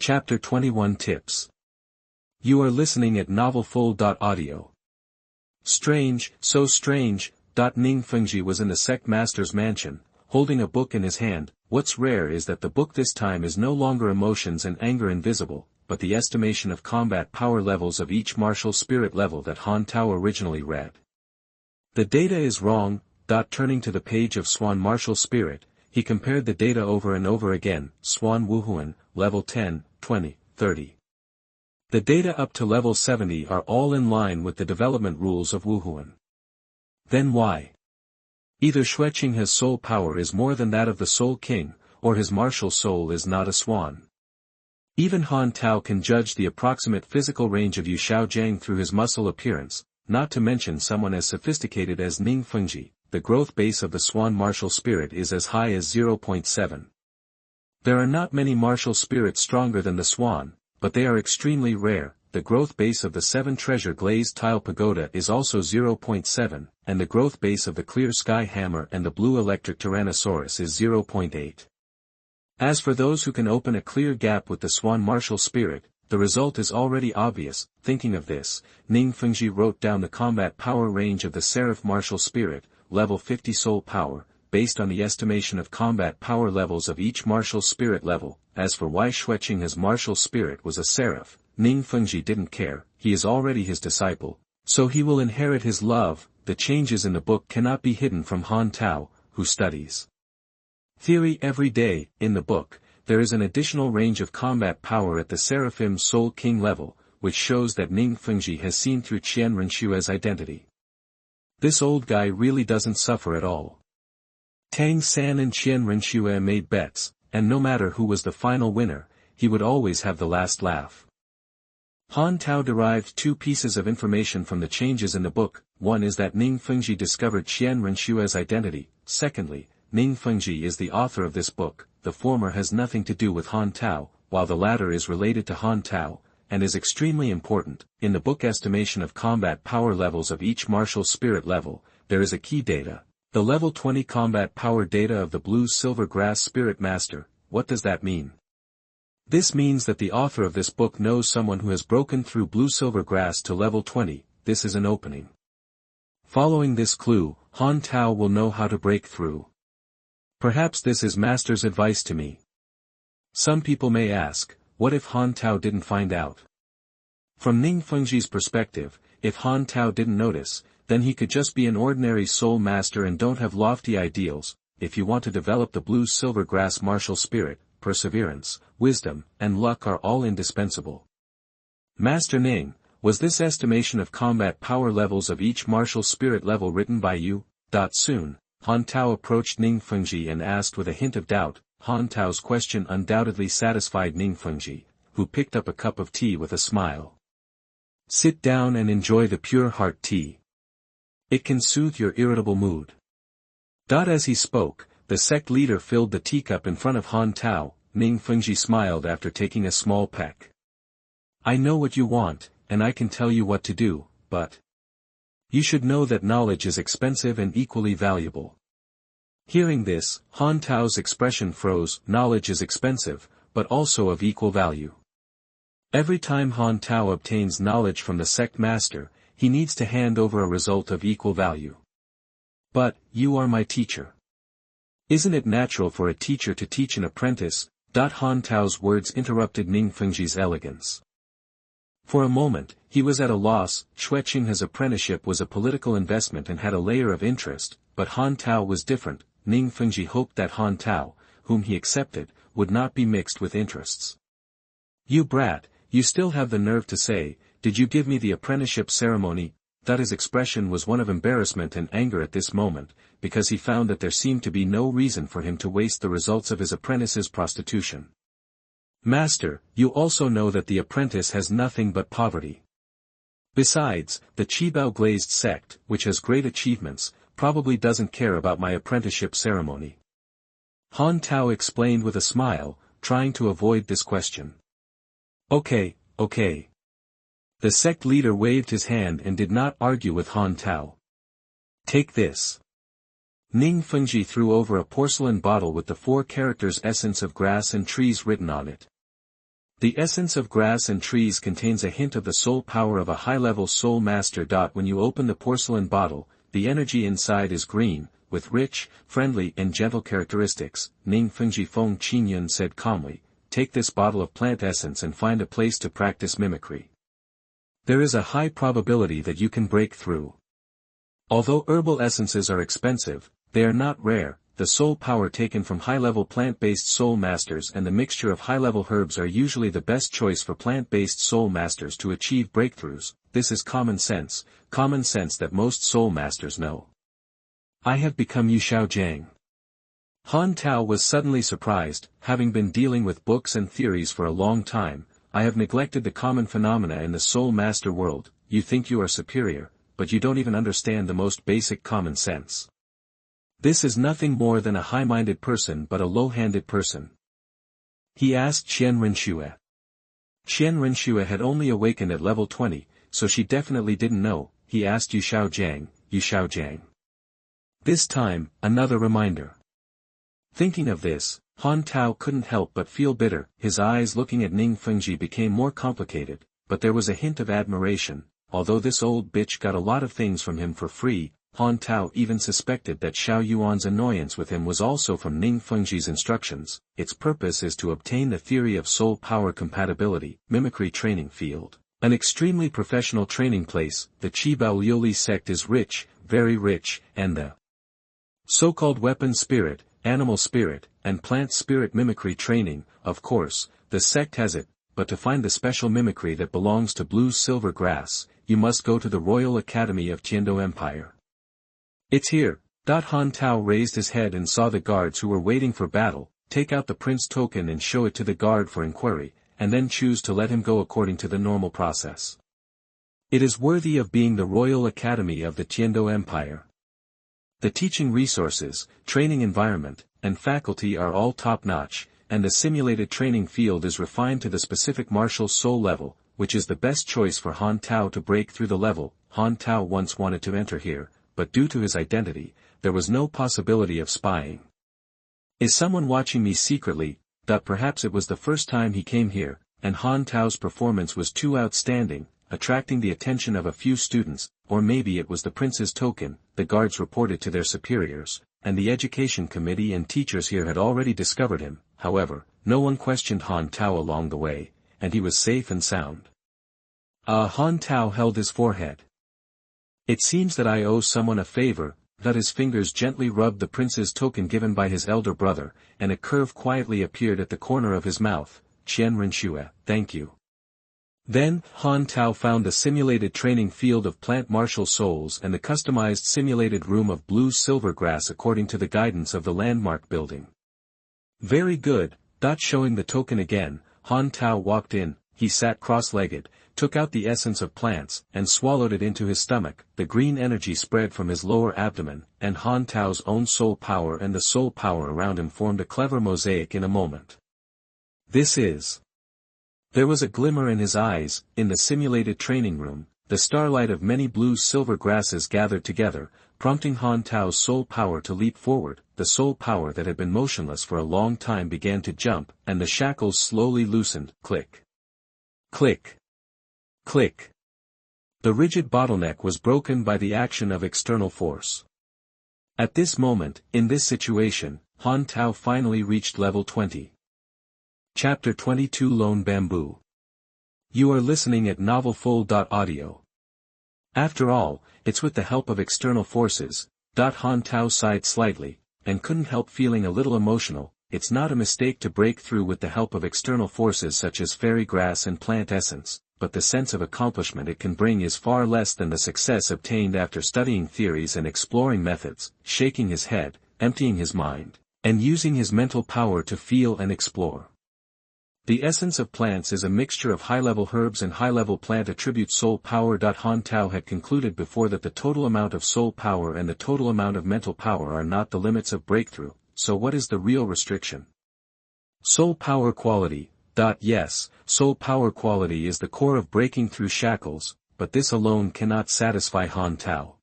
Chapter 21 Tips. You are listening at novelfull.audio. Strange, so strange. Ning Fengji was in the sect master's mansion, holding a book in his hand. What's rare is that the book this time is no longer emotions and anger invisible, but the estimation of combat power levels of each martial spirit level that Han Tao originally read. The data is wrong. Turning to the page of Swan Martial Spirit, he compared the data over and over again. Swan Wuhuan, level 10, 20, 30. The data up to level 70 are all in line with the development rules of Wuhuan. Then why? Either Zhoutian's soul power is more than that of the Soul King, or his martial soul is not a swan. Even Han Tao can judge the approximate physical range of Yu Shaojiang through his muscle appearance, not to mention someone as sophisticated as Ning Fengji. The growth base of the Swan martial spirit is as high as 0.7. There are not many martial spirits stronger than the Swan, but they are extremely rare. The growth base of the 7 treasure glazed tile pagoda is also 0.7, and the growth base of the clear sky hammer and the blue electric tyrannosaurus is 0.8. As for those who can open a clear gap with the Swan martial spirit, the result is already obvious. Thinking of this, Ning Fengji wrote down the combat power range of the Seraph martial spirit, level 50 soul power, based on the estimation of combat power levels of each martial spirit level. As for why Zhoutian's martial spirit was a seraph, Ning Fengji didn't care. He is already his disciple, so he will inherit his love. The changes in the book cannot be hidden from Han Tao, who studies theory every day. In the book, there is an additional range of combat power at the Seraphim Soul King level, which shows that Ning Fengji has seen through Qian Renshue's identity. This old guy really doesn't suffer at all. Tang San and Qian Renshue made bets, and no matter who was the final winner, he would always have the last laugh. Han Tao derived 2 pieces of information from the changes in the book. One is that Ning Fengji discovered Qian Renshue's identity. Secondly, Ning Fengji is the author of this book. The former has nothing to do with Han Tao, while the latter is related to Han Tao, and is extremely important. In the book estimation of combat power levels of each martial spirit level, there is a key data. The level 20 combat power data of the blue silver grass spirit master. What does that mean? This means that the author of this book knows someone who has broken through blue silver grass to level 20. This is an opening. Following this clue, Han Tao will know how to break through. Perhaps this is master's advice to me. Some people may ask, what if Han Tao didn't find out? From Ning Fengji's perspective, if Han Tao didn't notice, then he could just be an ordinary soul master and don't have lofty ideals. If you want to develop the blue silver grass martial spirit, perseverance, wisdom, and luck are all indispensable. Master Ning, was this estimation of combat power levels of each martial spirit level written by you? Soon, Han Tao approached Ning Fengji and asked with a hint of doubt. Han Tao's question undoubtedly satisfied Ning Fengji, who picked up a cup of tea with a smile. Sit down and enjoy the pure heart tea. It can soothe your irritable mood. As he spoke, the sect leader filled the teacup in front of Han Tao. Ning Fengji smiled after taking a small peck. I know what you want, and I can tell you what to do, but you should know that knowledge is expensive and equally valuable. Hearing this, Han Tao's expression froze. Knowledge is expensive, but also of equal value. Every time Han Tao obtains knowledge from the sect master, he needs to hand over a result of equal value. But, you are my teacher. Isn't it natural for a teacher to teach an apprentice? Han Tao's words interrupted Ning Fengji's elegance. For a moment, he was at a loss. Zhoutian's apprenticeship was a political investment and had a layer of interest, but Han Tao was different. Ning Fengji hoped that Han Tao, whom he accepted, would not be mixed with interests. You brat, you still have the nerve to say, did you give me the apprenticeship ceremony? His expression was one of embarrassment and anger at this moment, because he found that there seemed to be no reason for him to waste the results of his apprentice's prostitution. Master, you also know that the apprentice has nothing but poverty. Besides, the Qibao glazed sect, which has great achievements, probably doesn't care about my apprenticeship ceremony. Han Tao explained with a smile, trying to avoid this question. Okay. The sect leader waved his hand and did not argue with Han Tao. Take this. Ning Fengji threw over a porcelain bottle with the 4 characters essence of grass and trees written on it. The essence of grass and trees contains a hint of the soul power of a high-level soul master. When you open the porcelain bottle, the energy inside is green, with rich, friendly and gentle characteristics. Ning Fengji Feng Qingyun said calmly, take this bottle of plant essence and find a place to practice mimicry. There is a high probability that you can break through. Although herbal essences are expensive, they are not rare. The soul power taken from high-level plant-based soul masters and the mixture of high-level herbs are usually the best choice for plant-based soul masters to achieve breakthroughs. This is common sense that most soul masters know. I have become Yuxiao Jiang. Han Tao was suddenly surprised. Having been dealing with books and theories for a long time, I have neglected the common phenomena in the soul master world. You think you are superior, but you don't even understand the most basic common sense. This is nothing more than a high-minded person but a low-handed person. He asked Qian Renxue. Qian Renxue had only awakened at level 20, so she definitely didn't know. He asked Yuxiao Jiang. This time, another reminder. Thinking of this, Han Tao couldn't help but feel bitter. His eyes looking at Ning Fengji became more complicated, but there was a hint of admiration. Although this old bitch got a lot of things from him for free, Han Tao even suspected that Xiao Yuan's annoyance with him was also from Ning Fengji's instructions. Its purpose is to obtain the theory of soul power compatibility, mimicry training field. An extremely professional training place. The Qibao Liuli sect is rich, very rich, and the so-called weapon spirit, animal spirit, and plant spirit mimicry training, of course, the sect has it, but to find the special mimicry that belongs to blue silver grass, you must go to the Royal Academy of Tiando Empire. It's here. Han Tao raised his head and saw the guards who were waiting for battle, take out the prince token and show it to the guard for inquiry, and then choose to let him go according to the normal process. It is worthy of being the Royal Academy of the Tiando Empire. The teaching resources, training environment, and faculty are all top-notch, and the simulated training field is refined to the specific martial soul level, which is the best choice for Han Tao to break through the level. Han Tao once wanted to enter here, but due to his identity, there was no possibility of spying. Is someone watching me secretly? Perhaps it was the first time he came here, and Han Tao's performance was too outstanding, attracting the attention of a few students, or maybe it was the prince's token. The guards reported to their superiors, and the education committee and teachers here had already discovered him. However, no one questioned Han Tao along the way, and he was safe and sound. Han Tao held his forehead. It seems that I owe someone a favor. His fingers gently rubbed the prince's token given by his elder brother, and a curve quietly appeared at the corner of his mouth. Qian Renxue, thank you. Then, Han Tao found the simulated training field of plant martial souls and the customized simulated room of blue silver grass according to the guidance of the landmark building. Very good. Showing the token again, Han Tao walked in. He sat cross-legged, took out the essence of plants, and swallowed it into his stomach. The green energy spread from his lower abdomen, and Han Tao's own soul power and the soul power around him formed a clever mosaic in a moment. This is. There was a glimmer in his eyes. In the simulated training room, the starlight of many blue-silver grasses gathered together, prompting Han Tao's soul power to leap forward. The soul power that had been motionless for a long time began to jump, and the shackles slowly loosened. Click. Click. Click. The rigid bottleneck was broken by the action of external force. At this moment, in this situation, Han Tao finally reached level 20. Chapter 22 Lone Bamboo. You are listening at NovelFull.audio. After all, it's with the help of external forces. Han Tao sighed slightly, and couldn't help feeling a little emotional. It's not a mistake to break through with the help of external forces such as fairy grass and plant essence, but the sense of accomplishment it can bring is far less than the success obtained after studying theories and exploring methods, shaking his head, emptying his mind, and using his mental power to feel and explore. The essence of plants is a mixture of high-level herbs and high-level plant attributes soul power. Han Tao had concluded before that the total amount of soul power and the total amount of mental power are not the limits of breakthrough, so what is the real restriction? Soul power quality. Yes, soul power quality is the core of breaking through shackles, but this alone cannot satisfy Han Tao.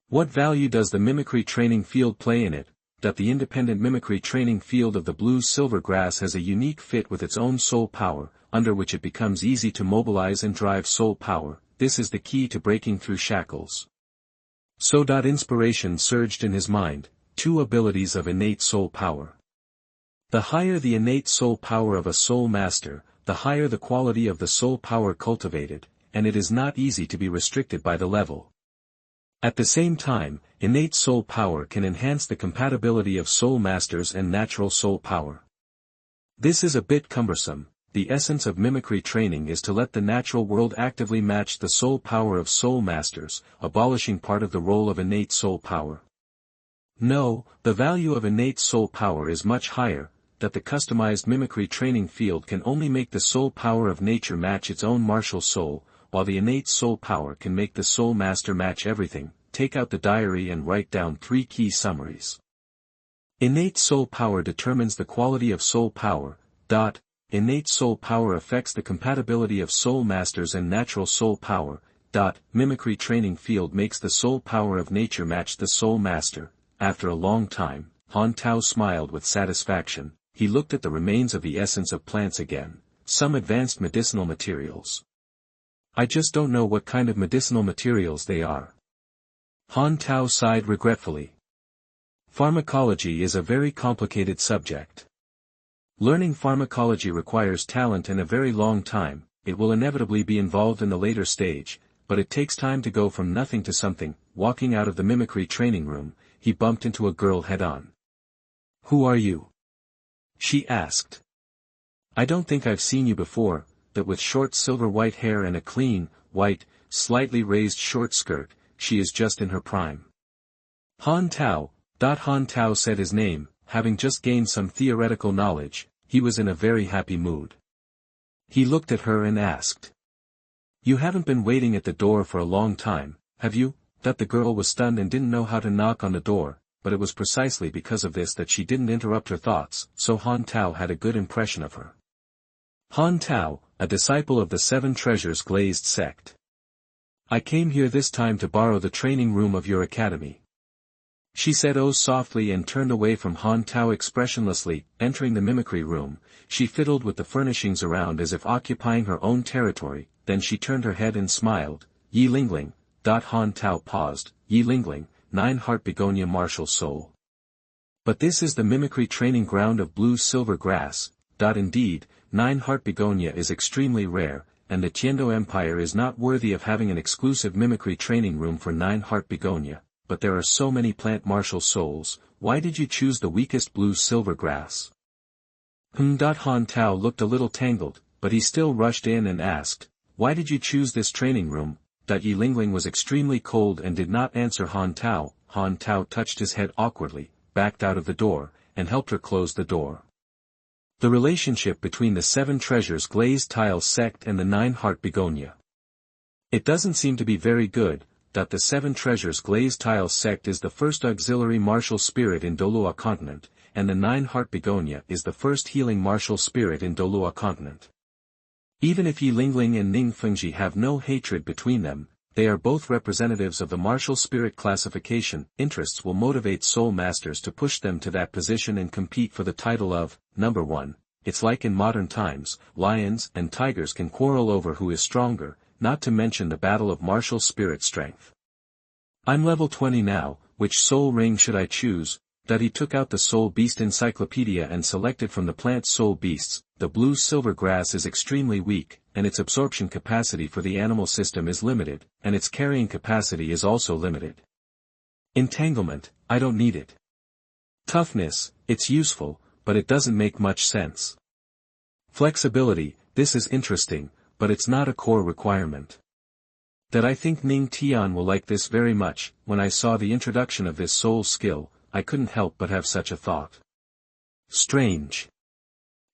What value does the mimicry training field play in it? that the independent mimicry training field of the blue-silver grass has a unique fit with its own soul power, under which it becomes easy to mobilize and drive soul power. This is the key to breaking through shackles. So. Inspiration surged in his mind, 2 abilities of innate soul power. The higher the innate soul power of a soul master, the higher the quality of the soul power cultivated, and it is not easy to be restricted by the level. At the same time, innate soul power can enhance the compatibility of soul masters and natural soul power. This is a bit cumbersome. The essence of mimicry training is to let the natural world actively match the soul power of soul masters, abolishing part of the role of innate soul power. No, the value of innate soul power is much higher, that the customized mimicry training field can only make the soul power of nature match its own martial soul, while the innate soul power can make the soul master match everything. Take out the diary and write down 3 key summaries. Innate soul power determines the quality of soul power. Innate soul power affects the compatibility of soul masters and natural soul power. Mimicry training field makes the soul power of nature match the soul master. After a long time, Han Tao smiled with satisfaction. He looked at the remains of the essence of plants again, some advanced medicinal materials. I just don't know what kind of medicinal materials they are. Han Tao sighed regretfully. Pharmacology is a very complicated subject. Learning pharmacology requires talent and a very long time. It will inevitably be involved in the later stage, but it takes time to go from nothing to something. Walking out of the mimicry training room, he bumped into a girl head-on. Who are you? She asked. I don't think I've seen you before, that with short silver-white hair and a clean, white, slightly raised short skirt, she is just in her prime. Han Tao. Han Tao said his name, having just gained some theoretical knowledge. He was in a very happy mood. He looked at her and asked. You haven't been waiting at the door for a long time, have you? That the girl was stunned and didn't know how to knock on the door, but it was precisely because of this that she didn't interrupt her thoughts, so Han Tao had a good impression of her. Han Tao, a disciple of the 7 Treasures Glazed sect. I came here this time to borrow the training room of your academy. She said softly and turned away from Han Tao expressionlessly. Entering the mimicry room, she fiddled with the furnishings around as if occupying her own territory, then she turned her head and smiled. Yi Lingling. Han Tao paused. Yi Lingling, 9-heart begonia martial soul. But this is the mimicry training ground of blue-silver grass. Indeed, 9-heart begonia is extremely rare, and the Tiendo Empire is not worthy of having an exclusive mimicry training room for 9-heart begonia. But there are so many plant martial souls, why did you choose the weakest blue-silver grass? Han Tao looked a little tangled, but he still rushed in and asked, why did you choose this training room? Yi Lingling was extremely cold and did not answer Han Tao. Han Tao touched his head awkwardly, backed out of the door, and helped her close the door. The relationship between the 7 Treasures Glazed Tile sect and the 9-heart begonia. It doesn't seem to be very good. The 7 Treasures Glazed Tile sect is the first auxiliary martial spirit in Douluo continent, and the 9-heart begonia is the first healing martial spirit in Douluo continent. Even if Yi Lingling and Ning Fengji have no hatred between them, they are both representatives of the martial spirit classification. Interests will motivate soul masters to push them to that position and compete for the title of number 1. It's like in modern times, lions and tigers can quarrel over who is stronger, not to mention the battle of martial spirit strength. I'm level 20 now, which soul ring should I choose? He took out the Soul Beast Encyclopedia and selected from the plant soul beasts. The blue-silver grass is extremely weak, and its absorption capacity for the animal system is limited, and its carrying capacity is also limited. Entanglement, I don't need it. Toughness, it's useful, but it doesn't make much sense. Flexibility, this is interesting, but it's not a core requirement. I think Ning Tian will like this very much. When I saw the introduction of this soul skill, I couldn't help but have such a thought. Strange.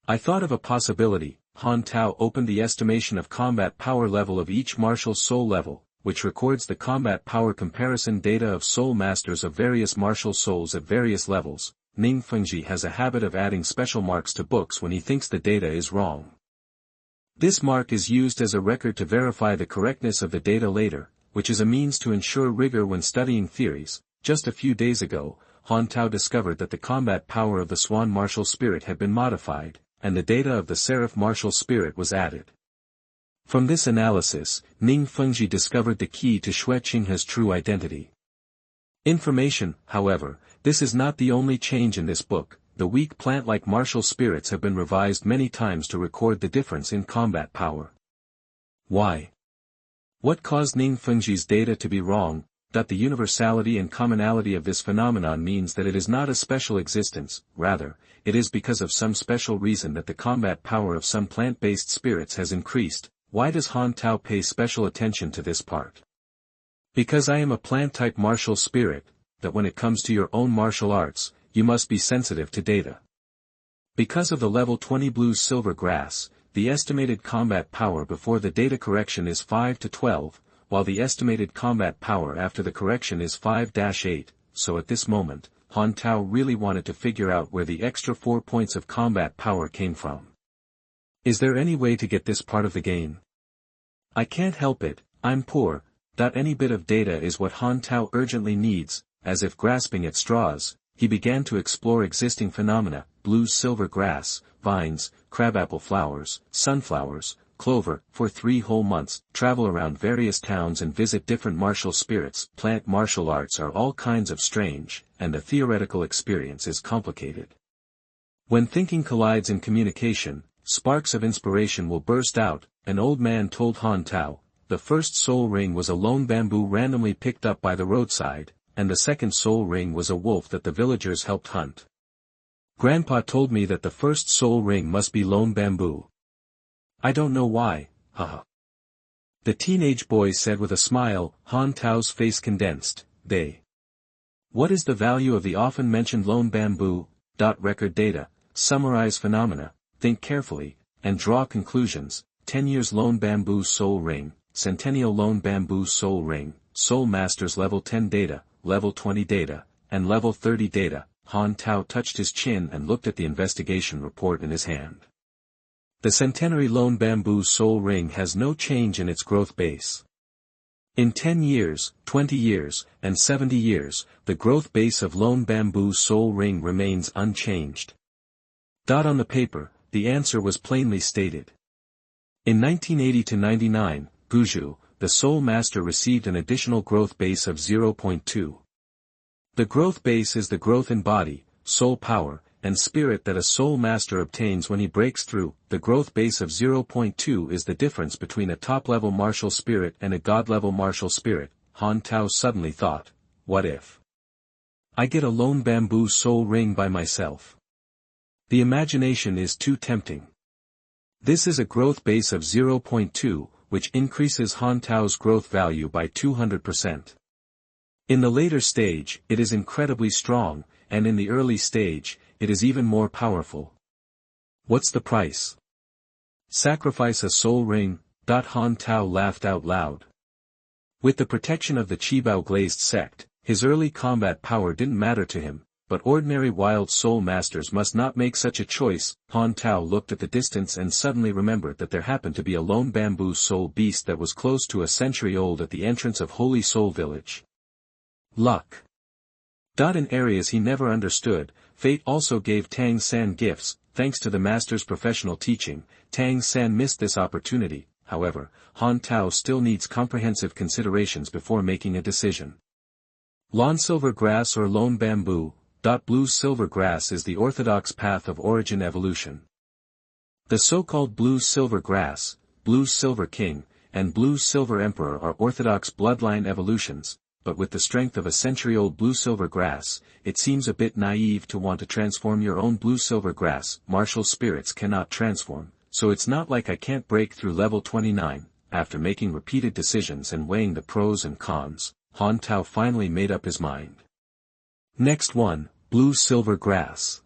I thought of a possibility. Han Tao opened the estimation of combat power level of each martial soul level, which records the combat power comparison data of soul masters of various martial souls at various levels. Ning Fengji has a habit of adding special marks to books when he thinks the data is wrong. This mark is used as a record to verify the correctness of the data later, which is a means to ensure rigor when studying theories. Just a few days ago, Han Tao discovered that the combat power of the Swan martial spirit had been modified, and the data of the Seraph martial spirit was added. From this analysis, Ning Fengji discovered the key to Xue Qinghe's true identity. Information, however, this is not the only change in this book. The weak plant-like martial spirits have been revised many times to record the difference in combat power. Why? What caused Ning Fengji's data to be wrong? That the universality and commonality of this phenomenon means that it is not a special existence, rather, it is because of some special reason that the combat power of some plant-based spirits has increased. Why does Han Tao pay special attention to this part? Because I am a plant-type martial spirit, that when it comes to your own martial arts, you must be sensitive to data. Because of the level 20 blue-silver grass, the estimated combat power before the data correction is 5 to 12, while the estimated combat power after the correction is 5-8, so at this moment, Han Tao really wanted to figure out where the extra 4 points of combat power came from. Is there any way to get this part of the gain? I can't help it, I'm poor. Any bit of data is what Han Tao urgently needs. As if grasping at straws, he began to explore existing phenomena, blue-silver grass, vines, crabapple flowers, sunflowers, clover, for 3 whole months, travel around various towns and visit different martial spirits. Plant martial arts are all kinds of strange, and the theoretical experience is complicated. When thinking collides in communication, sparks of inspiration will burst out. An old man told Han Tao, the first soul ring was a lone bamboo randomly picked up by the roadside, and the second soul ring was a wolf that the villagers helped hunt. Grandpa told me that the first soul ring must be lone bamboo. I don't know why, haha. The teenage boy said with a smile. Han Tao's face condensed. What is the value of the often mentioned lone bamboo? Record data, summarize phenomena, think carefully, and draw conclusions. 10 years lone bamboo soul ring, centennial lone bamboo soul ring, soul masters level 10 data, level 20 data, and level 30 data. Han Tao touched his chin and looked at the investigation report in his hand. The centenary lone bamboo soul ring has no change in its growth base. In 10 years, 20 years, and 70 years, the growth base of lone bamboo soul ring remains unchanged. On the paper, the answer was plainly stated. In 1980-99, Guzhu, the soul master received an additional growth base of 0.2. The growth base is the growth in body, soul power, and spirit that a soul master obtains when he breaks through. The growth base of 0.2 is the difference between a top-level martial spirit and a god-level martial spirit. Han Tao suddenly thought, what if I get a lone bamboo soul ring by myself? The imagination is too tempting. This is a growth base of 0.2, which increases Han Tao's growth value by 200%. In the later stage, it is incredibly strong, and in the early stage, it is even more powerful. What's the price? Sacrifice a soul ring. Han Tao laughed out loud. With the protection of the Qibao glazed sect, his early combat power didn't matter to him, but ordinary wild soul masters must not make such a choice. Han Tao looked at the distance and suddenly remembered that there happened to be a lone bamboo soul beast that was close to a century old at the entrance of Holy Soul Village. Luck. In areas he never understood, fate also gave Tang San gifts. Thanks to the master's professional teaching, Tang San missed this opportunity. However, Han Tao still needs comprehensive considerations before making a decision. Lawn silver grass or lone bamboo. Blue silver grass is the orthodox path of origin evolution. The so-called blue silver grass, blue silver king, and blue silver emperor are orthodox bloodline evolutions. But with the strength of a century-old blue-silver grass, it seems a bit naive to want to transform your own blue-silver grass. Martial spirits cannot transform, so it's not like I can't break through level 29. After making repeated decisions and weighing the pros and cons, Han Tao finally made up his mind. Next one, blue-silver grass.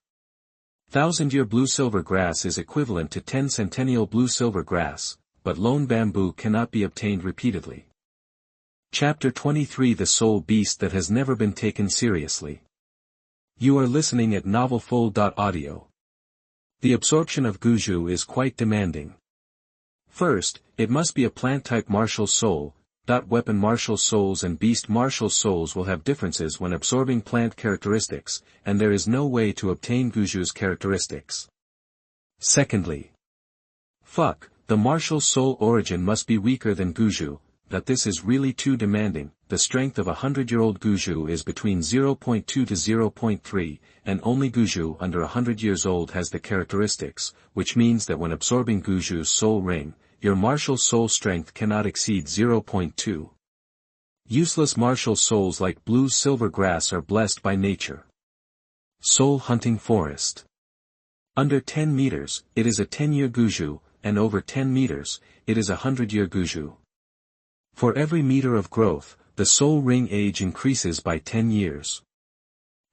1000-year blue-silver grass is equivalent to 10 centennial blue-silver grass, but lone bamboo cannot be obtained repeatedly. Chapter 23 The Soul Beast That Has Never Been Taken Seriously. You are listening at NovelFull.audio. The absorption of Guzhu is quite demanding. First, it must be a plant-type martial soul. Weapon martial souls and beast martial souls will have differences when absorbing plant characteristics, and there is no way to obtain Guju's characteristics. Secondly, the martial soul origin must be weaker than Guju, that this is really too demanding. The strength of a 100-year-old Guju is between 0.2 to 0.3, and only Guju under 100 years old has the characteristics, which means that when absorbing Guju's soul ring, your martial soul strength cannot exceed 0.2. Useless martial souls like blue silver grass are blessed by nature. Soul hunting forest. Under 10 meters, it is a 10-year Guju, and over 10 meters, it is a 100-year Guju. For every meter of growth, the soul ring age increases by 10 years.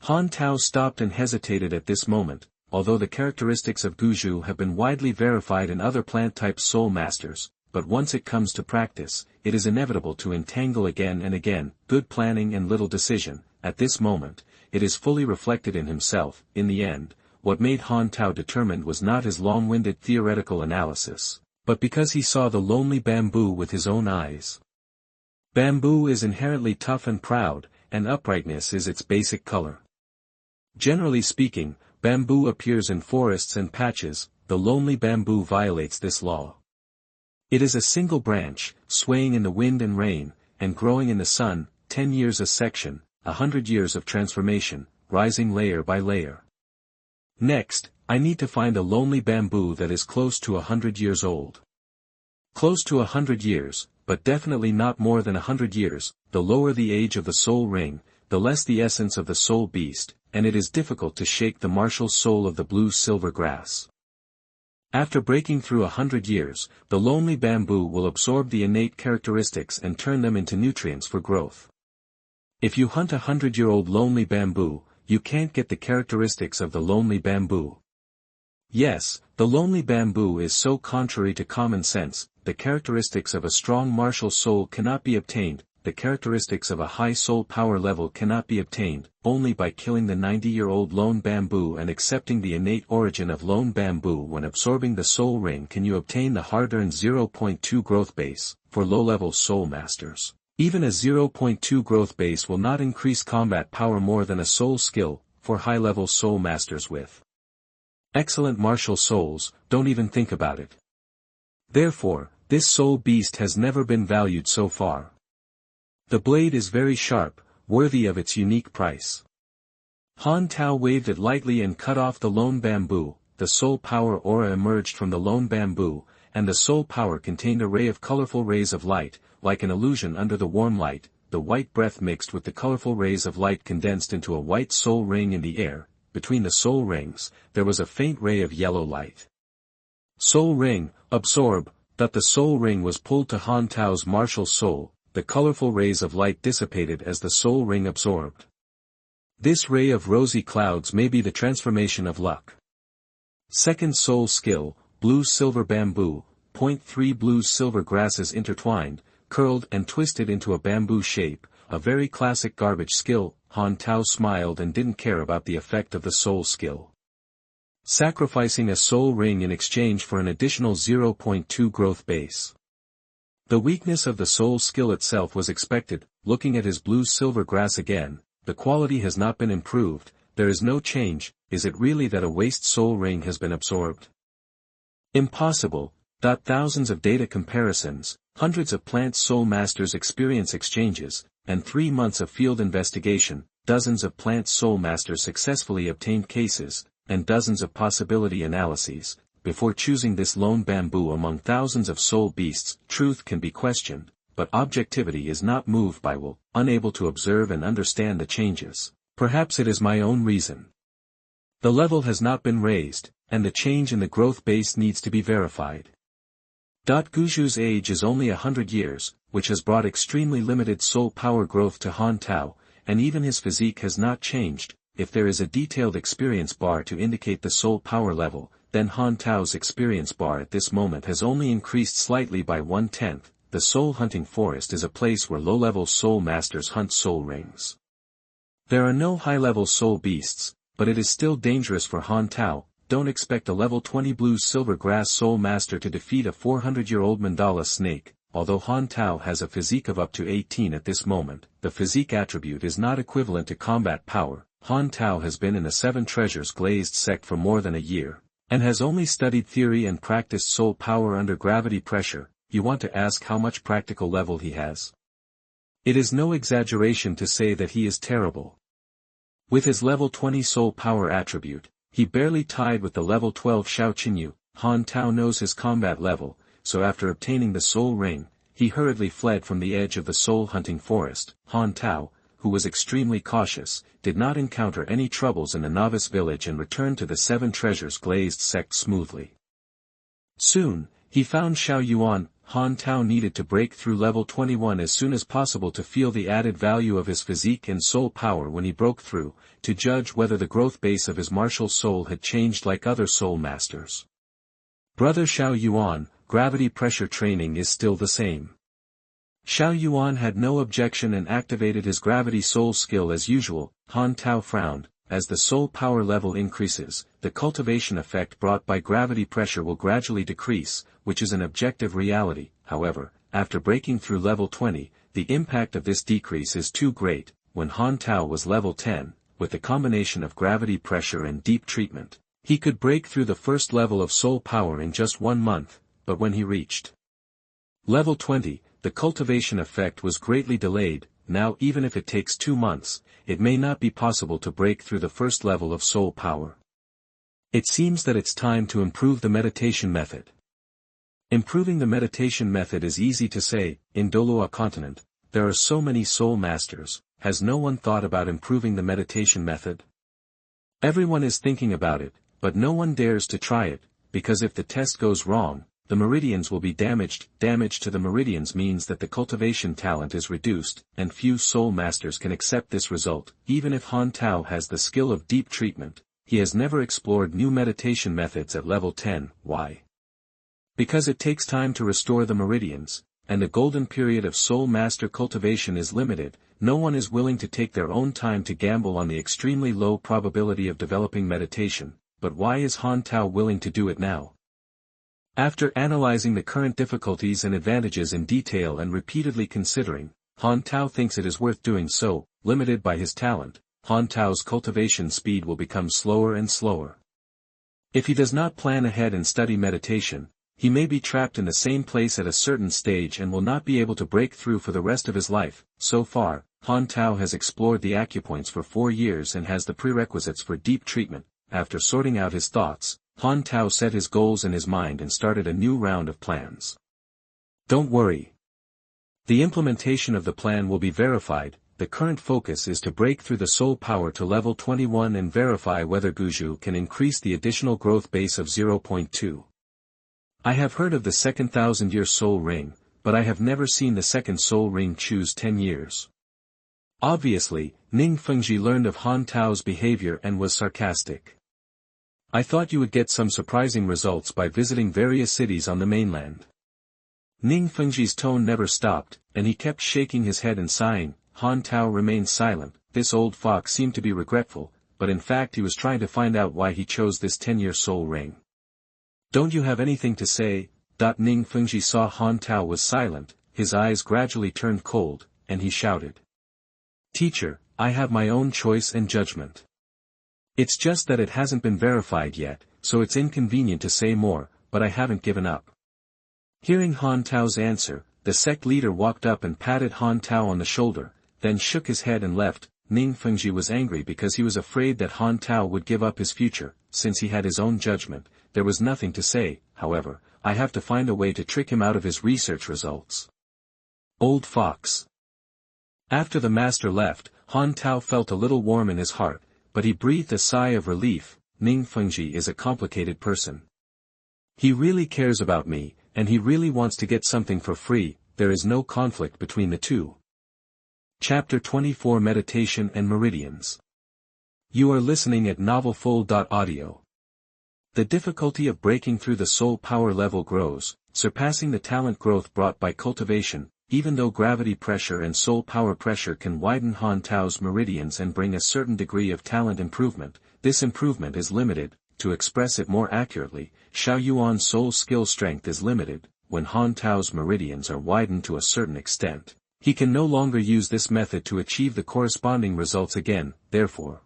Han Tao stopped and hesitated at this moment, although the characteristics of Guju have been widely verified in other plant-type soul masters, but once it comes to practice, it is inevitable to entangle again and again. Good planning and little decision. At this moment, it is fully reflected in himself. In the end, what made Han Tao determined was not his long-winded theoretical analysis, but because he saw the lonely bamboo with his own eyes. Bamboo is inherently tough and proud, and uprightness is its basic color. Generally speaking, bamboo appears in forests and patches. The lonely bamboo violates this law. It is a single branch, swaying in the wind and rain, and growing in the sun, 10 years a section, 100 years of transformation, rising layer by layer. Next, I need to find a lonely bamboo that is close to 100 years old. Close to 100 years, but definitely not more than 100 years. The lower the age of the soul ring, the less the essence of the soul beast, and it is difficult to shake the martial soul of the blue silver grass. After breaking through 100 years, the lonely bamboo will absorb the innate characteristics and turn them into nutrients for growth. If you hunt a 100-year-old lonely bamboo, you can't get the characteristics of the lonely bamboo. Yes, the lonely bamboo is so contrary to common sense. The characteristics of a strong martial soul cannot be obtained. The characteristics of a high soul power level cannot be obtained. Only by killing the 90-year-old lone bamboo and accepting the innate origin of lone bamboo when absorbing the soul ring can you obtain the hard-earned 0.2 growth base. For low-level soul masters, even a 0.2 growth base will not increase combat power more than a soul skill. For high-level soul masters with excellent martial souls, don't even think about it. Therefore, this soul beast has never been valued so far. The blade is very sharp, worthy of its unique price. Han Tao waved it lightly and cut off the lone bamboo. The soul power aura emerged from the lone bamboo, and the soul power contained a ray of colorful rays of light, like an illusion under the warm light. The white breath mixed with the colorful rays of light condensed into a white soul ring in the air. Between the soul rings, there was a faint ray of yellow light. Soul ring, absorb. That the soul ring was pulled to Han Tao's martial soul. The colorful rays of light dissipated as the soul ring absorbed. This ray of rosy clouds may be the transformation of luck. Second soul skill, blue silver bamboo. 0.3 blue silver grasses intertwined, curled and twisted into a bamboo shape, a very classic garbage skill. Han Tao smiled and didn't care about the effect of the soul skill. Sacrificing a soul ring in exchange for an additional 0.2 growth base. The weakness of the soul skill itself was expected. Looking at his blue silver grass again, the quality has not been improved. There is no change. Is it really that a waste soul ring has been absorbed? Impossible. Thousands of data comparisons, hundreds of plant soul masters experience exchanges, and 3 months of field investigation, dozens of plant soul masters successfully obtained cases, and dozens of possibility analyses. Before choosing this lone bamboo among thousands of soul beasts, truth can be questioned, but objectivity is not moved by will, unable to observe and understand the changes. Perhaps it is my own reason. The level has not been raised, and the change in the growth base needs to be verified. Guju's age is only 100 years, which has brought extremely limited soul power growth to Han Tao, and even his physique has not changed. If there is a detailed experience bar to indicate the soul power level, then Han Tao's experience bar at this moment has only increased slightly by 1/10. The soul hunting forest is a place where low-level soul masters hunt soul rings. There are no high-level soul beasts, but it is still dangerous for Han Tao. Don't expect a level 20 blue silver grass soul master to defeat a 400-year-old mandala snake. although Han Tao has a physique of up to 18 at this moment, the physique attribute is not equivalent to combat power. Han Tao has been in the Seven Treasures glazed sect for more than a year, and has only studied theory and practiced soul power under gravity pressure. You want to ask how much practical level he has? It is no exaggeration to say that he is terrible. With his level 20 soul power attribute, he barely tied with the level 12 Zhoutian. Han Tao knows his combat level, so after obtaining the soul ring, he hurriedly fled from the edge of the soul-hunting forest. Han Tao, who was extremely cautious, did not encounter any troubles in the novice village and returned to the Seven Treasures glazed sect smoothly. Soon, he found Xiao Yuan. Han Tao needed to break through level 21 as soon as possible to feel the added value of his physique and soul power when he broke through, to judge whether the growth base of his martial soul had changed like other soul masters. Brother Xiao Yuan, gravity pressure training is still the same. Xiao Yuan had no objection and activated his gravity soul skill as usual. Han Tao frowned. As the soul power level increases, the cultivation effect brought by gravity pressure will gradually decrease, which is an objective reality. However, after breaking through level 20, the impact of this decrease is too great. When Han Tao was level 10, with the combination of gravity pressure and deep treatment, he could break through the first level of soul power in just 1 month, but when he reached level 20, the cultivation effect was greatly delayed. Now even if it takes 2 months, it may not be possible to break through the first level of soul power. It seems that it's time to improve the meditation method. Improving the meditation method is easy to say. In Douluo continent, there are so many soul masters. Has no one thought about improving the meditation method? Everyone is thinking about it, but no one dares to try it, because if the test goes wrong, the meridians will be damaged. Damage to the meridians means that the cultivation talent is reduced, and few soul masters can accept this result. Even if Han Tao has the skill of deep treatment, he has never explored new meditation methods at level 10. Why? Because it takes time to restore the meridians, and the golden period of soul master cultivation is limited. No one is willing to take their own time to gamble on the extremely low probability of developing meditation. But why is Han Tao willing to do it now? After analyzing the current difficulties and advantages in detail and repeatedly considering, Han Tao thinks it is worth doing so. Limited by his talent, Han Tao's cultivation speed will become slower and slower. If he does not plan ahead and study meditation, he may be trapped in the same place at a certain stage and will not be able to break through for the rest of his life. So far, Han Tao has explored the acupoints for 4 years and has the prerequisites for deep treatment. After sorting out his thoughts, Han Tao set his goals in his mind and started a new round of plans. Don't worry. The implementation of the plan will be verified. The current focus is to break through the soul power to level 21 and verify whether Guju can increase the additional growth base of 0.2. I have heard of the second 1,000-year soul ring, but I have never seen the second soul ring choose 10 years. Obviously, Ning Fengji learned of Han Tao's behavior and was sarcastic. I thought you would get some surprising results by visiting various cities on the mainland. Ning Fengji's tone never stopped, and he kept shaking his head and sighing. Han Tao remained silent. This old fox seemed to be regretful, but in fact he was trying to find out why he chose this 10-year soul ring. Don't you have anything to say? Ning Fengji saw Han Tao was silent, his eyes gradually turned cold, and he shouted. Teacher, I have my own choice and judgment. It's just that it hasn't been verified yet, so it's inconvenient to say more, but I haven't given up. Hearing Han Tao's answer, the sect leader walked up and patted Han Tao on the shoulder, then shook his head and left. Ning Fengji was angry because he was afraid that Han Tao would give up his future. Since he had his own judgment, there was nothing to say. However, I have to find a way to trick him out of his research results. Old fox. After the master left, Han Tao felt a little warm in his heart, but he breathed a sigh of relief. Ning Fengji is a complicated person. He really cares about me, and he really wants to get something for free. There is no conflict between the two. Chapter 24 Meditation and Meridians. You are listening at novelfull.audio. The difficulty of breaking through the soul power level grows, surpassing the talent growth brought by cultivation. Even though gravity pressure and soul power pressure can widen Han Tao's meridians and bring a certain degree of talent improvement, this improvement is limited. To express it more accurately, Xiao Yuan's soul skill strength is limited. when Han Tao's meridians are widened to a certain extent, he can no longer use this method to achieve the corresponding results again, therefore.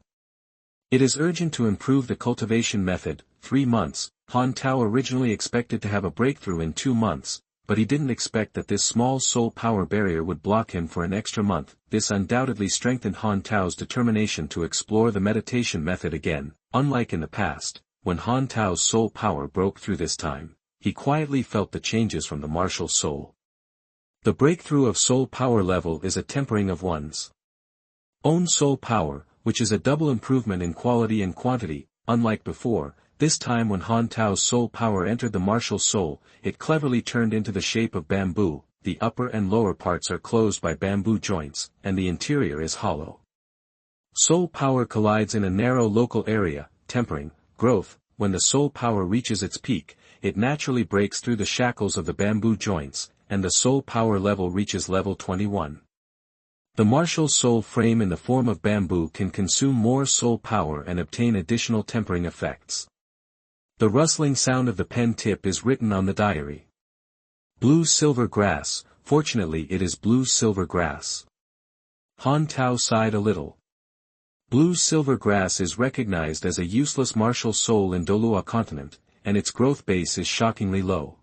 It is urgent to improve the cultivation method. 3 months, Han Tao originally expected to have a breakthrough in 2 months, but he didn't expect that this small soul power barrier would block him for an extra month. This undoubtedly strengthened Han Tao's determination to explore the meditation method again. Unlike in the past, when Han Tao's soul power broke through this time, he quietly felt the changes from the martial soul. The breakthrough of soul power level is a tempering of one's own soul power, which is a double improvement in quality and quantity. Unlike before, this time when Han Tao's soul power entered the martial soul, it cleverly turned into the shape of bamboo. The upper and lower parts are closed by bamboo joints, and the interior is hollow. Soul power collides in a narrow local area, tempering, growth. When the soul power reaches its peak, it naturally breaks through the shackles of the bamboo joints, and the soul power level reaches level 21. The martial soul frame in the form of bamboo can consume more soul power and obtain additional tempering effects. The rustling sound of the pen tip is written on the diary. Blue-silver grass. Fortunately it is blue-silver grass. Han Tao sighed a little. Blue-silver grass is recognized as a useless martial soul in Douluo continent, and its growth base is shockingly low.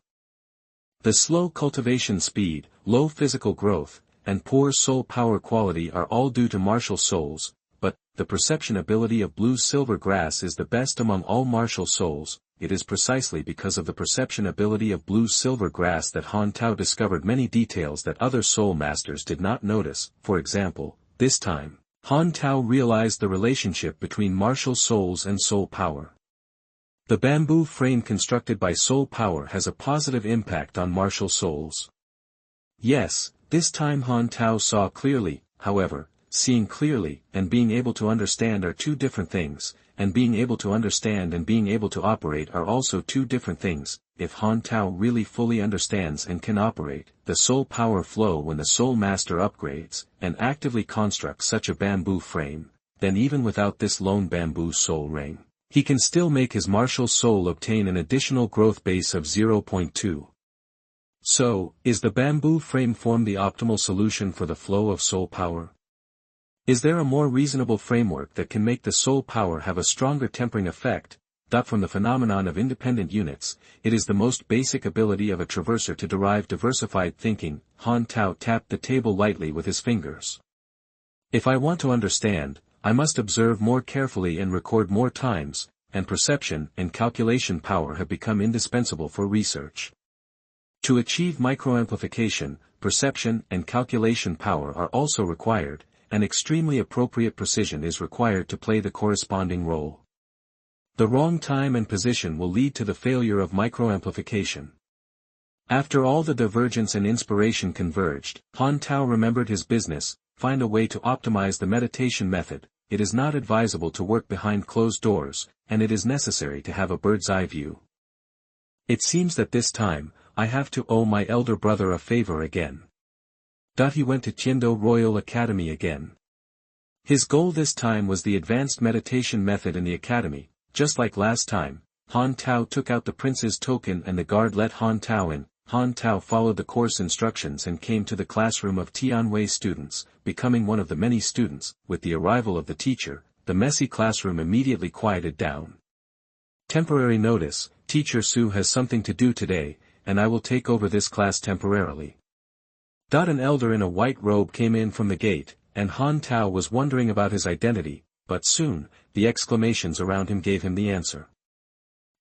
The slow cultivation speed, low physical growth, and poor soul power quality are all due to martial souls, but the perception ability of blue-silver grass is the best among all martial souls. It is precisely because of the perception ability of blue-silver grass that Han Tao discovered many details that other soul masters did not notice. For example, this time, Han Tao realized the relationship between martial souls and soul power. The bamboo frame constructed by soul power has a positive impact on martial souls. Yes, this time Han Tao saw clearly. However, seeing clearly and being able to understand are two different things, and being able to understand and being able to operate are also two different things. If Han Tao really fully understands and can operate the soul power flow when the soul master upgrades and actively constructs such a bamboo frame, then even without this lone bamboo soul ring, he can still make his martial soul obtain an additional growth base of 0.2. So, is the bamboo frame form the optimal solution for the flow of soul power? Is there a more reasonable framework that can make the soul power have a stronger tempering effect? From the phenomenon of independent units, it is the most basic ability of a traverser to derive diversified thinking. Han Tao tapped the table lightly with his fingers. If I want to understand, I must observe more carefully and record more times, and perception and calculation power have become indispensable for research. To achieve microamplification, perception and calculation power are also required, and extremely appropriate precision is required to play the corresponding role. The wrong time and position will lead to the failure of microamplification. After all the divergence and inspiration converged, Han Tao remembered his business. Find a way to optimize the meditation method. It is not advisable to work behind closed doors, and it is necessary to have a bird's-eye view. It seems that this time, I have to owe my elder brother a favor again. He went to Tiando Royal Academy again. His goal this time was the advanced meditation method in the academy. Just like last time, Han Tao took out the prince's token and the guard let Han Tao in. Han Tao followed the course instructions and came to the classroom of Tianwei students, becoming one of the many students. With the arrival of the teacher, the messy classroom immediately quieted down. Temporary notice: Teacher Su has something to do today, and I will take over this class temporarily. An elder in a white robe came in from the gate, and Han Tao was wondering about his identity, but soon, the exclamations around him gave him the answer.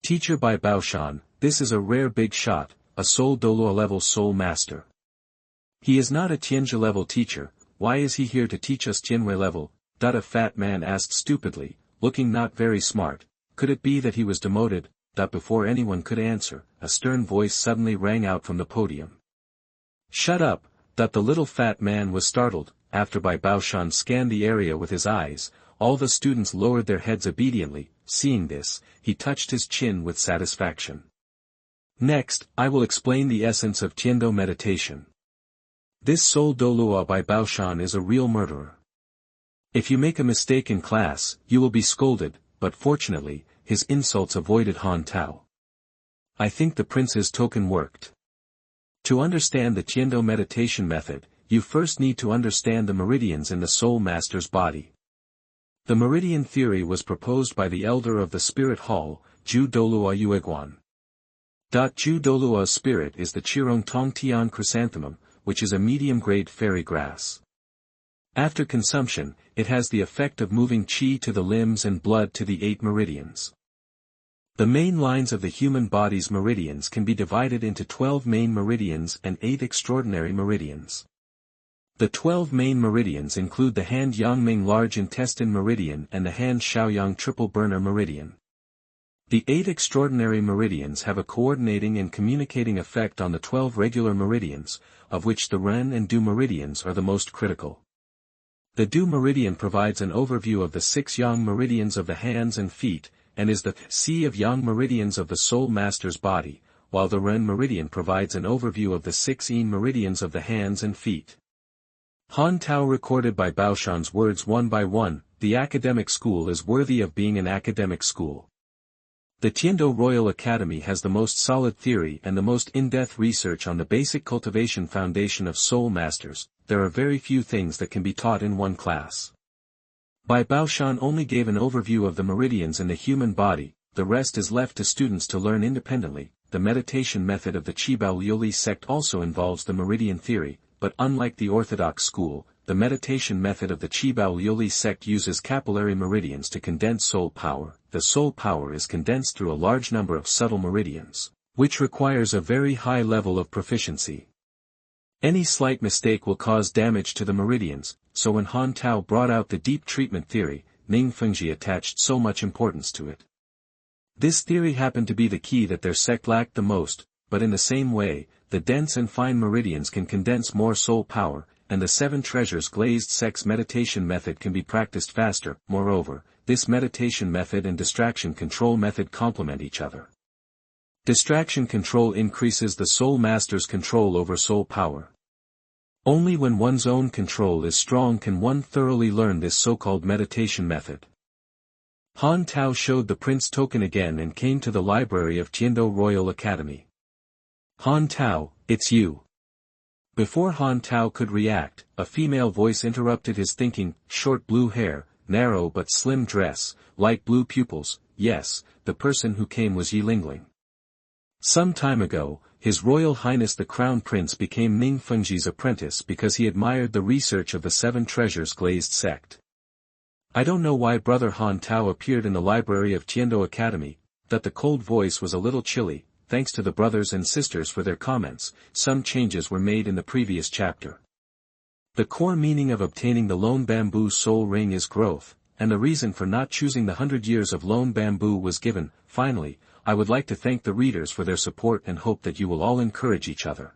Teacher Bai Baoshan, this is a rare big shot, a soul Douluo level soul master. He is not a Tianjia level teacher. Why is he here to teach us Tianwei level? A fat man asked stupidly, looking not very smart. Could it be that he was demoted? Before anyone could answer, a stern voice suddenly rang out from the podium. Shut up! The little fat man was startled. After Bai Baoshan scanned the area with his eyes, all the students lowered their heads obediently. Seeing this, he touched his chin with satisfaction. Next, I will explain the essence of Tiando meditation. This soul Douluo Bai Baoshan is a real murderer. If you make a mistake in class, you will be scolded, but fortunately, his insults avoided Han Tao. I think the prince's token worked. To understand the Tiendo meditation method, you first need to understand the meridians in the Soul Master's body. The meridian theory was proposed by the elder of the spirit hall, Douluo. Douluo's spirit is the Chirong Tong Tian chrysanthemum, which is a medium-grade fairy grass. After consumption, it has the effect of moving qi to the limbs and blood to the 8 meridians. The main lines of the human body's meridians can be divided into 12 main meridians and 8 extraordinary meridians. The 12 main meridians include the hand Yangming large intestine meridian and the hand Shaoyang triple burner meridian. The 8 extraordinary meridians have a coordinating and communicating effect on the 12 regular meridians, of which the Ren and Du meridians are the most critical. The Du meridian provides an overview of the 6 Yang meridians of the hands and feet, and is the Sea of Yang meridians of the Soul Master's body, while the Ren meridian provides an overview of the 6 Yin meridians of the hands and feet. Han Tao recorded by Baoshan's words one by one, the academic school is worthy of being an academic school. The Tiendo Royal Academy has the most solid theory and the most in-depth research on the basic cultivation foundation of Soul Masters. There are very few things that can be taught in one class. Bai Baoshan only gave an overview of the meridians in the human body, the rest is left to students to learn independently. The meditation method of the Qibao Liuli sect also involves the meridian theory, but unlike the orthodox school, the meditation method of the Qibao Liuli sect uses capillary meridians to condense soul power. The soul power is condensed through a large number of subtle meridians, which requires a very high level of proficiency. Any slight mistake will cause damage to the meridians, so when Han Tao brought out the deep treatment theory, Ning Fengji attached so much importance to it. This theory happened to be the key that their sect lacked the most, but in the same way, the dense and fine meridians can condense more soul power, and the 7 treasures glazed sect's meditation method can be practiced faster. Moreover, this meditation method and distraction control method complement each other. Distraction control increases the Soul Master's control over soul power. Only when one's own control is strong can one thoroughly learn this so-called meditation method. Han Tao showed the prince token again and came to the library of Tiendo Royal Academy. Han Tao, it's you. Before Han Tao could react, a female voice interrupted his thinking. Short blue hair, narrow but slim dress, light blue pupils. Yes, the person who came was Yi Lingling. Some time ago, His Royal Highness the Crown Prince became Ning Fengji's apprentice because he admired the research of the 7 treasures glazed sect. I don't know why Brother Han Tao appeared in the library of Tiendo Academy, that the cold voice was a little chilly. Thanks to the brothers and sisters for their comments, some changes were made in the previous chapter. The core meaning of obtaining the lone bamboo soul ring is growth, and the reason for not choosing the 100 years of lone bamboo was given. Finally, I would like to thank the readers for their support and hope that you will all encourage each other.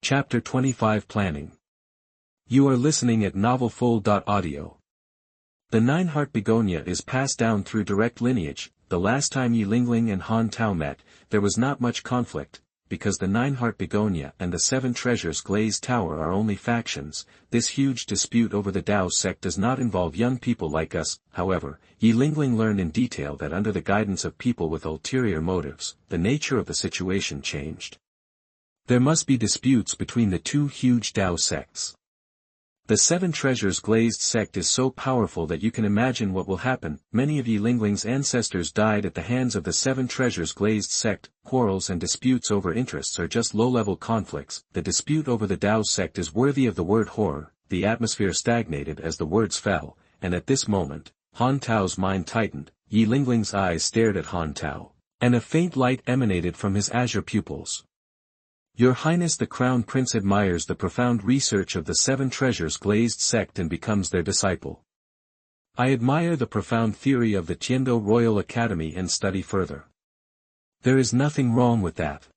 Chapter 25 Planning. You are listening at NovelFull.audio. The 9-heart begonia is passed down through direct lineage. The last time Yi Lingling and Han Tao met, there was not much conflict, because the 9-heart begonia and the 7 treasures glazed tower are only factions. This huge dispute over the Dao sect does not involve young people like us. However, Yi Lingling learned in detail that under the guidance of people with ulterior motives, the nature of the situation changed. There must be disputes between the 2 huge Dao sects. The 7 treasures glazed sect is so powerful that you can imagine what will happen. Many of Yi Lingling's ancestors died at the hands of the 7 treasures glazed sect. Quarrels and disputes over interests are just low-level conflicts. The dispute over the Dao sect is worthy of the word horror. The atmosphere stagnated as the words fell, and at this moment, Han Tao's mind tightened. Yi Lingling's eyes stared at Han Tao, and a faint light emanated from his azure pupils. Your Highness the Crown Prince admires the profound research of the 7 treasures glazed sect and becomes their disciple. I admire the profound theory of the Tiendo Royal Academy and study further. There is nothing wrong with that.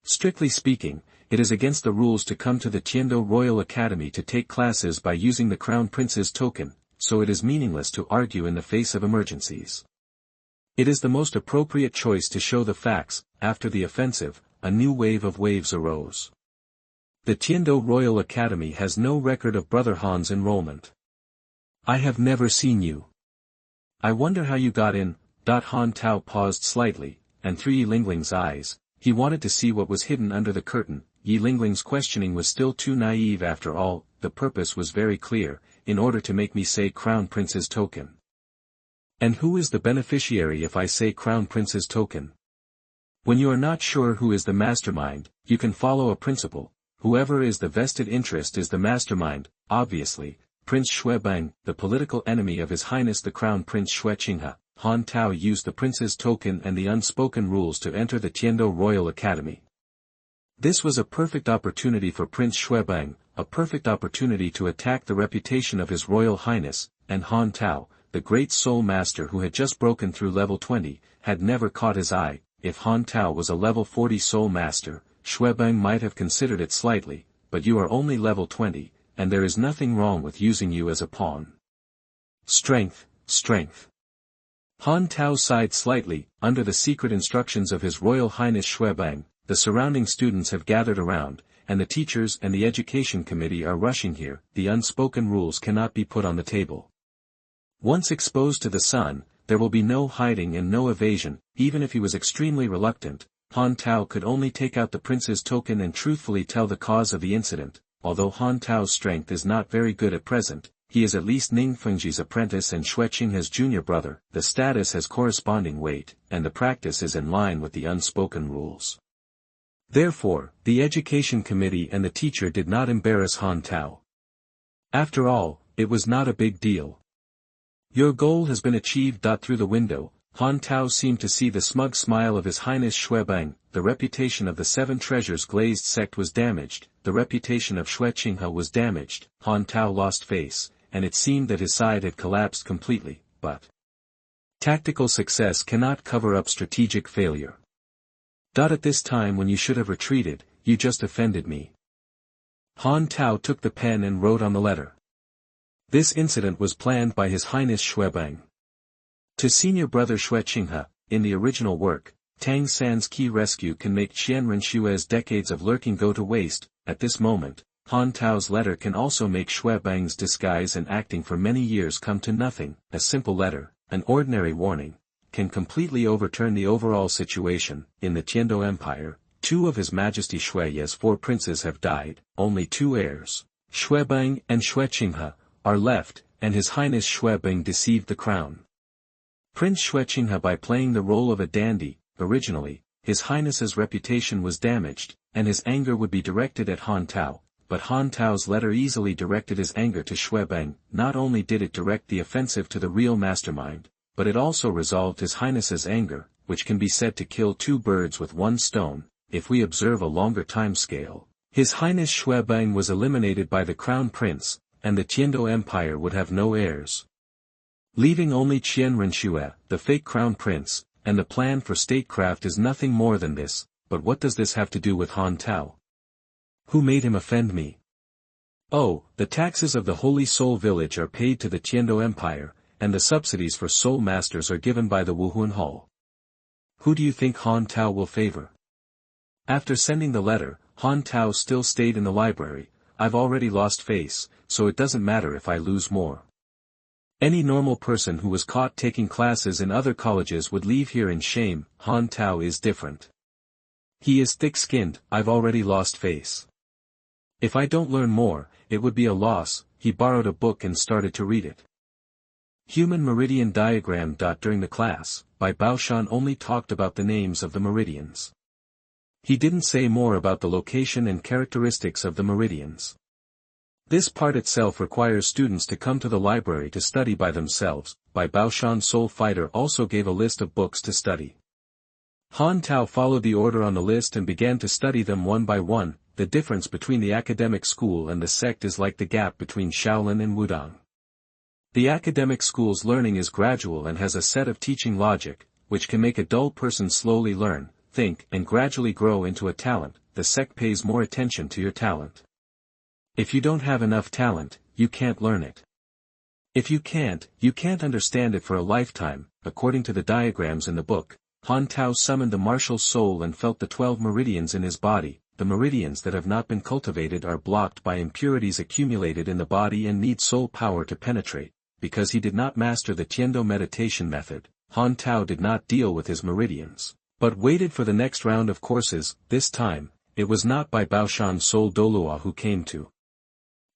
Strictly speaking, it is against the rules to come to the Tiendo Royal Academy to take classes by using the Crown Prince's token, so it is meaningless to argue in the face of emergencies. It is the most appropriate choice to show the facts. After the offensive, a new wave of waves arose. The Tiendo Royal Academy has no record of Brother Han's enrollment. I have never seen you. I wonder how you got in. Han Tao paused slightly, and through Yi Lingling's eyes, He wanted to see what was hidden under the curtain. Yi Lingling's questioning was still too naive after all. The purpose was very clear, in order to make me say Crown Prince's token. And who is the beneficiary if I say Crown Prince's token? When you are not sure who is the mastermind, you can follow a principle. Whoever is the vested interest is the mastermind. Obviously, Prince Xuebang, the political enemy of His Highness the Crown Prince Xueqinghe, Han Tao used the prince's token and the unspoken rules to enter the Tiando Royal Academy. This was a perfect opportunity for Prince Xuebang, a perfect opportunity to attack the reputation of His Royal Highness, and Han Tao, the great soul master who had just broken through level 20, had never caught his eye. If Han Tao was a level 40 soul master, Xuebang might have considered it slightly, but you are only level 20, and there is nothing wrong with using you as a pawn. Strength, strength. Han Tao sighed slightly. Under the secret instructions of His Royal Highness Xuebang, the surrounding students have gathered around, and the teachers and the education committee are rushing here. The unspoken rules cannot be put on the table. Once exposed to the sun, there will be no hiding and no evasion. Even if he was extremely reluctant, Han Tao could only take out the prince's token and truthfully tell the cause of the incident. Although Han Tao's strength is not very good at present, he is at least Ning Fengji's apprentice and Xueqinghe's junior brother. The status has corresponding weight, and the practice is in line with the unspoken rules. Therefore, the education committee and the teacher did not embarrass Han Tao. After all, it was not a big deal. Your goal has been achieved. Through the window, Han Tao seemed to see the smug smile of His Highness Xuebang. The reputation of the Seven Treasures glazed sect was damaged, the reputation of Xueqinghe was damaged. Han Tao lost face, and it seemed that his side had collapsed completely, but tactical success cannot cover up strategic failure. At this time when you should have retreated, you just offended me. Han Tao took the pen and wrote on the letter. This incident was planned by His Highness Xuebang. To senior brother Xueqinghe, in the original work, Tang San's key rescue can make Qian Renshue's decades of lurking go to waste. At this moment, Han Tao's letter can also make Xuebang's disguise and acting for many years come to nothing. A simple letter, an ordinary warning, can completely overturn the overall situation. In the Tiando Empire, 2 of His Majesty Xueye's 4 princes have died, only 2 heirs, Xuebang and Xueqinghe, are left, and His Highness Xuebang deceived the crown. Prince Xueqinghe by playing the role of a dandy. Originally, His Highness's reputation was damaged, and his anger would be directed at Han Tao, but Han Tao's letter easily directed his anger to Xuebang. Not only did it direct the offensive to the real mastermind, but it also resolved His Highness's anger, which can be said to kill 2 birds with 1 stone. If we observe a longer time scale, His Highness Xuebang was eliminated by the Crown Prince, and the Tiando Empire would have no heirs, leaving only Qian Renshue, the fake Crown Prince, and the plan for statecraft is nothing more than this. But what does this have to do with Han Tao? Who made him offend me? Oh, the taxes of the Holy Soul Village are paid to the Tiando Empire, and the subsidies for soul masters are given by the Wuhuan Hall. Who do you think Han Tao will favor? After sending the letter, Han Tao still stayed in the library. I've already lost face, so it doesn't matter if I lose more. Any normal person who was caught taking classes in other colleges would leave here in shame. Han Tao is different. He is thick-skinned. I've already lost face. If I don't learn more, it would be a loss. He borrowed a book and started to read it. Human Meridian Diagram. During the class, Bai Baoshan only talked about the names of the meridians. He didn't say more about the location and characteristics of the meridians. This part itself requires students to come to the library to study by themselves. Bai Baoshan Soul Fighter also gave a list of books to study. Han Tao followed the order on the list and began to study them one by one. The difference between the academic school and the sect is like the gap between Shaolin and Wudang. The academic school's learning is gradual and has a set of teaching logic, which can make a dull person slowly learn, think, and gradually grow into a talent. The sect pays more attention to your talent. If you don't have enough talent, you can't learn it. If you can't understand it for a lifetime. According to the diagrams in the book, Han Tao summoned the martial soul and felt the 12 meridians in his body. The meridians that have not been cultivated are blocked by impurities accumulated in the body and need soul power to penetrate. Because he did not master the Tiando meditation method, Han Tao did not deal with his meridians. But waited for the next round of courses. This time, it was not by Baoshan Sol Douluo who came to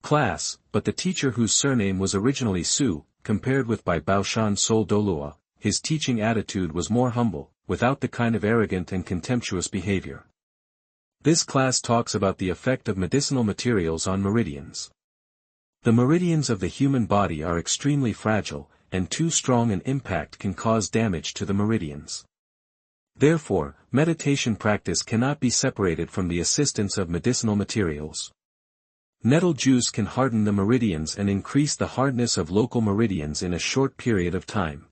class, but the teacher whose surname was originally Su. Compared with by Baoshan Sol Douluo, his teaching attitude was more humble, without the kind of arrogant and contemptuous behavior. This class talks about the effect of medicinal materials on meridians. The meridians of the human body are extremely fragile, and too strong an impact can cause damage to the meridians. Therefore, meditation practice cannot be separated from the assistance of medicinal materials. Nettle juice can harden the meridians and increase the hardness of local meridians in a short period of time.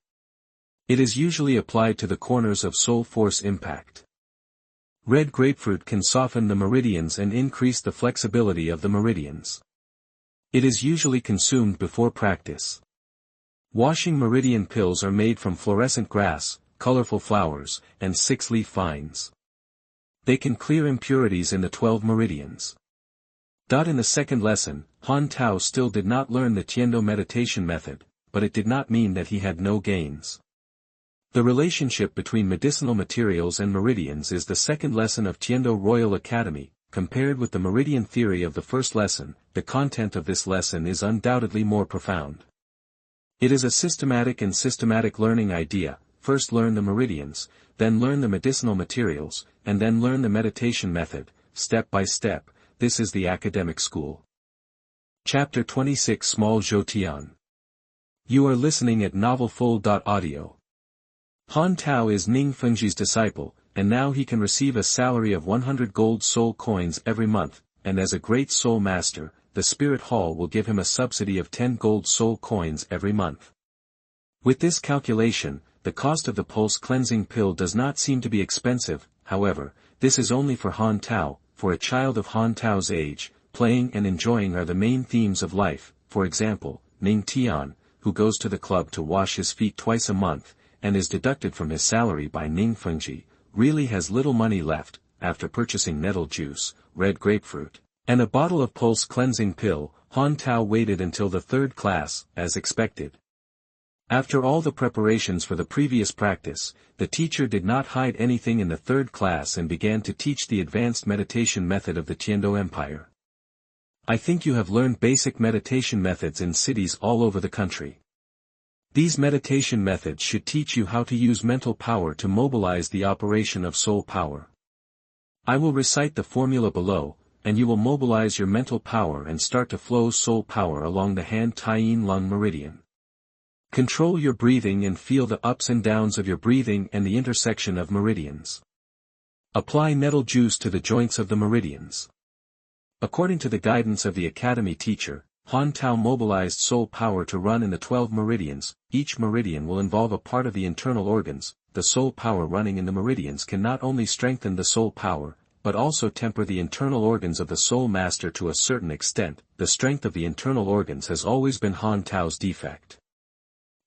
It is usually applied to the corners of soul force impact. Red grapefruit can soften the meridians and increase the flexibility of the meridians. It is usually consumed before practice. Washing meridian pills are made from fluorescent grass, colorful flowers, and 6-leaf vines. They can clear impurities in the 12 meridians. In the second lesson, Han Tao still did not learn the Tiendo meditation method, but it did not mean that he had no gains. The relationship between medicinal materials and meridians is the second lesson of Tiendo Royal Academy. Compared with the meridian theory of the first lesson, the content of this lesson is undoubtedly more profound. It is a systematic and systematic learning idea. First learn the meridians, then learn the medicinal materials, and then learn the meditation method, step by step. This is the academic school. Chapter 26 Small Zhoutian. You are listening at NovelFull.audio. Han Tao is Ning Fengji's disciple, and now he can receive a salary of 100 gold soul coins every month, and as a great soul master, the Spirit Hall will give him a subsidy of 10 gold soul coins every month. With this calculation, the cost of the pulse cleansing pill does not seem to be expensive. However, this is only for Han Tao. For a child of Han Tao's age, playing and enjoying are the main themes of life. For example, Ning Tian, who goes to the club to wash his feet twice a month, and is deducted from his salary by Ning Fengji, really has little money left. After purchasing nettle juice, red grapefruit, and a bottle of pulse cleansing pill, Han Tao waited until the third class, as expected. After all the preparations for the previous practice, the teacher did not hide anything in the third class and began to teach the advanced meditation method of the Tiendo Empire. I think you have learned basic meditation methods in cities all over the country. These meditation methods should teach you how to use mental power to mobilize the operation of soul power. I will recite the formula below, and you will mobilize your mental power and start to flow soul power along the hand Taiyin lung meridian. Control your breathing and feel the ups and downs of your breathing and the intersection of meridians. Apply nettle juice to the joints of the meridians. According to the guidance of the academy teacher, Han Tao mobilized soul power to run in the 12 meridians. Each meridian will involve a part of the internal organs. The soul power running in the meridians can not only strengthen the soul power, but also temper the internal organs of the soul master to a certain extent. The strength of the internal organs has always been Han Tao's defect.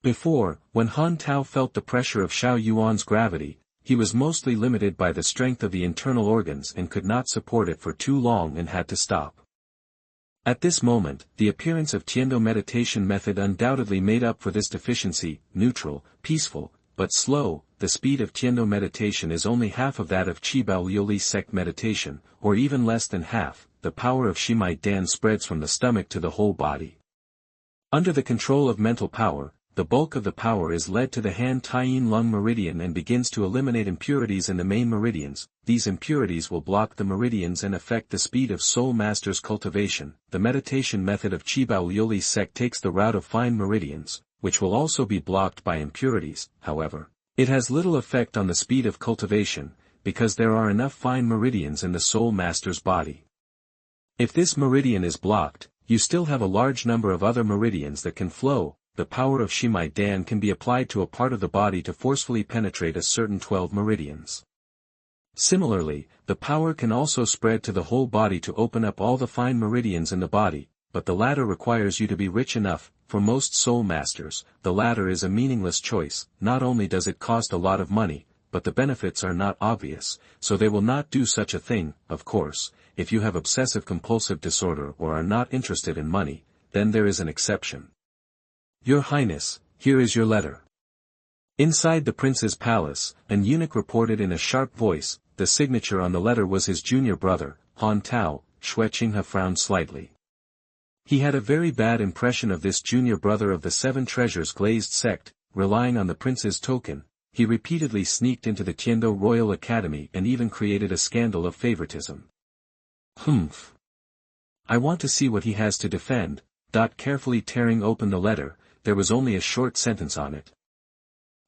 Before, when Han Tao felt the pressure of Xiao Yuan's gravity, he was mostly limited by the strength of the internal organs and could not support it for too long and had to stop. At this moment, the appearance of Tiendo meditation method undoubtedly made up for this deficiency. Neutral, peaceful, but slow. The speed of Tiendo meditation is only half of that of Qibao Liuli sect meditation, or even less than half. The power of Shimai Dan spreads from the stomach to the whole body. Under the control of mental power, the bulk of the power is led to the hand Taiyin lung meridian and begins to eliminate impurities in the main meridians. These impurities will block the meridians and affect the speed of Soul Master's cultivation. The meditation method of Qibao Liuli sect takes the route of fine meridians, which will also be blocked by impurities. However, it has little effect on the speed of cultivation, because there are enough fine meridians in the Soul Master's body. If this meridian is blocked, you still have a large number of other meridians that can flow. The power of Shimai Dan can be applied to a part of the body to forcefully penetrate a certain 12 meridians. Similarly, the power can also spread to the whole body to open up all the fine meridians in the body, but the latter requires you to be rich enough. For most soul masters, the latter is a meaningless choice. Not only does it cost a lot of money, but the benefits are not obvious, so they will not do such a thing. Of course, if you have obsessive-compulsive disorder or are not interested in money, then there is an exception. Your Highness, here is your letter. Inside the prince's palace, an eunuch reported in a sharp voice. The signature on the letter was his junior brother, Han Tao. Zhoutian frowned slightly. He had a very bad impression of this junior brother of the Seven Treasures glazed sect. Relying on the prince's token, he repeatedly sneaked into the Tiando Royal Academy and even created a scandal of favoritism. Humph. I want to see what he has to defend. Carefully tearing open the letter, there was only a short sentence on it.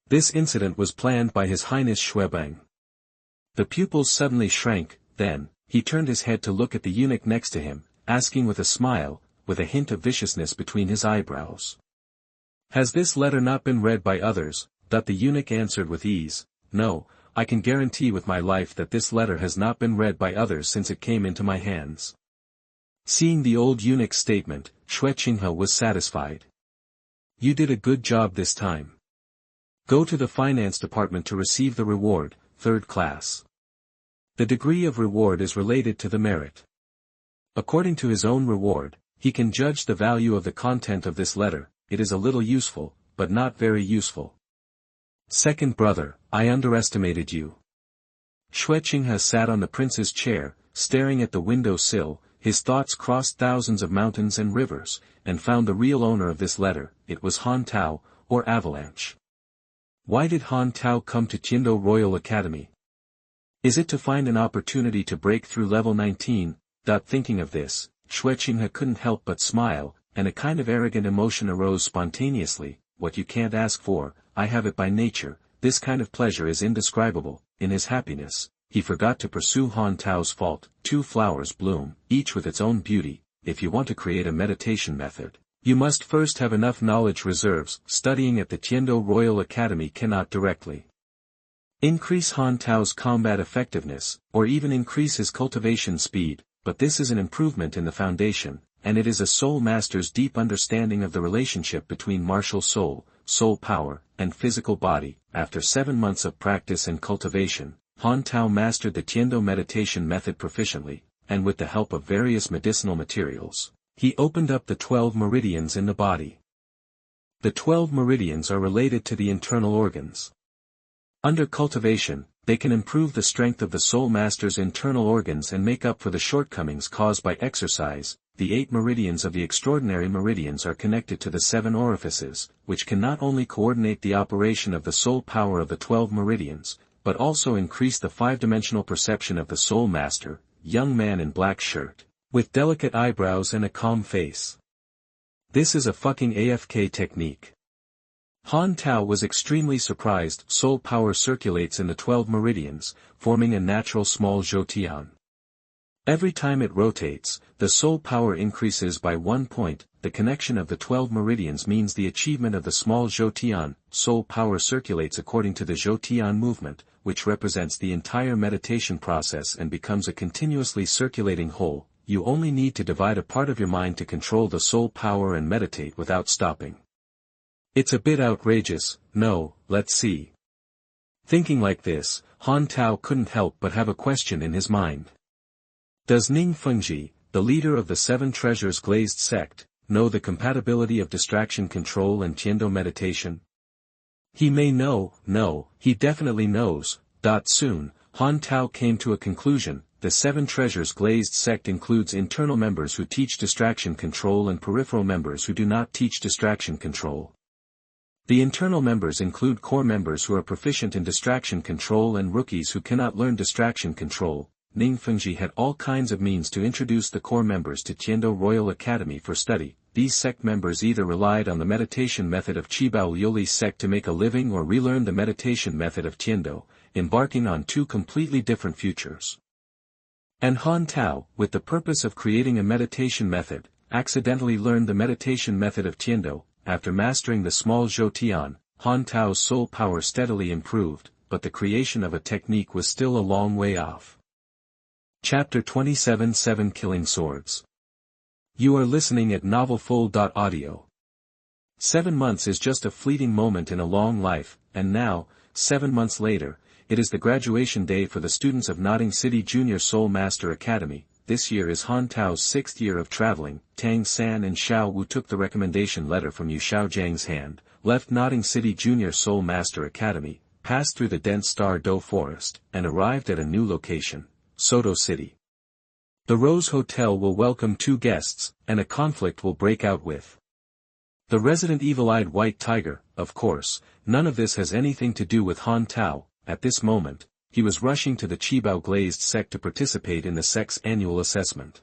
This incident was planned by His Highness Xuebang. The pupils suddenly shrank, then, he turned his head to look at the eunuch next to him, asking with a smile, with a hint of viciousness between his eyebrows. Has this letter not been read by others? The eunuch answered with ease, no, I can guarantee with my life that this letter has not been read by others since it came into my hands. Seeing the old eunuch's statement, Zhoutian was satisfied. You did a good job this time. Go to the finance department to receive the reward, 3rd class. The degree of reward is related to the merit. According to his own reward, he can judge the value of the content of this letter. It is a little useful, but not very useful. Second brother, I underestimated you. Zhoutian sat on the prince's chair, staring at the window sill. His thoughts crossed thousands of mountains and rivers, and found the real owner of this letter. It was Han Tao, or Avalanche. Why did Han Tao come to Tiando Royal Academy? Is it to find an opportunity to break through level 19? Thinking of this, Zhoutian couldn't help but smile, and a kind of arrogant emotion arose spontaneously. What you can't ask for, I have it by nature. This kind of pleasure is indescribable. In his happiness, he forgot to pursue Han Tao's fault. 2 flowers bloom, each with its own beauty. If you want to create a meditation method, you must first have enough knowledge reserves. Studying at the Tiando Royal Academy cannot directly increase Han Tao's combat effectiveness, or even increase his cultivation speed, but this is an improvement in the foundation, and it is a soul master's deep understanding of the relationship between martial soul, soul power, and physical body. After 7 months of practice and cultivation, Han Tao mastered the Tiando meditation method proficiently, and with the help of various medicinal materials, he opened up the 12 meridians in the body. The 12 meridians are related to the internal organs. Under cultivation, they can improve the strength of the soul master's internal organs and make up for the shortcomings caused by exercise. The 8 meridians of the extraordinary meridians are connected to the 7 orifices, which can not only coordinate the operation of the soul power of the 12 meridians, but also increase the 5-dimensional perception of the soul master. Young man in black shirt, with delicate eyebrows and a calm face. This is a fucking AFK technique. Han Tao was extremely surprised. Soul power circulates in the 12 meridians, forming a natural small Zhoutian. Every time it rotates, the soul power increases by 1 point. The connection of the 12 meridians means the achievement of the small Zhoutian. Soul power circulates according to the Zhoutian movement, which represents the entire meditation process and becomes a continuously circulating whole. You only need to divide a part of your mind to control the soul power and meditate without stopping. It's a bit outrageous. No, let's see. Thinking like this, Han Tao couldn't help but have a question in his mind. Does Ning Fengji, the leader of the 7 Treasures glazed sect, know the compatibility of distraction control and Tiando meditation? He may know. No, he definitely knows. Soon, Han Tao came to a conclusion. The 7 Treasures glazed sect includes internal members who teach distraction control and peripheral members who do not teach distraction control. The internal members include core members who are proficient in distraction control and rookies who cannot learn distraction control. Ning Fengji had all kinds of means to introduce the core members to Tiando Royal Academy for study. These sect members either relied on the meditation method of Qibao Liuli's sect to make a living or relearned the meditation method of Tiando, embarking on 2 completely different futures. And Han Tao, with the purpose of creating a meditation method, accidentally learned the meditation method of Tiando. After mastering the small Zhoutian, Han Tao's soul power steadily improved, but the creation of a technique was still a long way off. Chapter 27 7 Killing Swords. You are listening at NovelFull.audio. 7 months is just a fleeting moment in a long life, and now, 7 months later, it is the graduation day for the students of Notting City Junior Soul Master Academy. this year is Han Tao's 6th year of traveling. Tang San and Xiao Wu took the recommendation letter from Yu Xiaojiang's hand, left Nodding City Junior Soul Master Academy, passed through the dense Star Do Forest, and arrived at a new location, Soto City. The Rose Hotel will welcome 2 guests, and a conflict will break out with the resident evil-eyed white tiger. Of course, none of this has anything to do with Han Tao. At this moment, he was rushing to the Qibao Glazed sect to participate in the sect's annual assessment.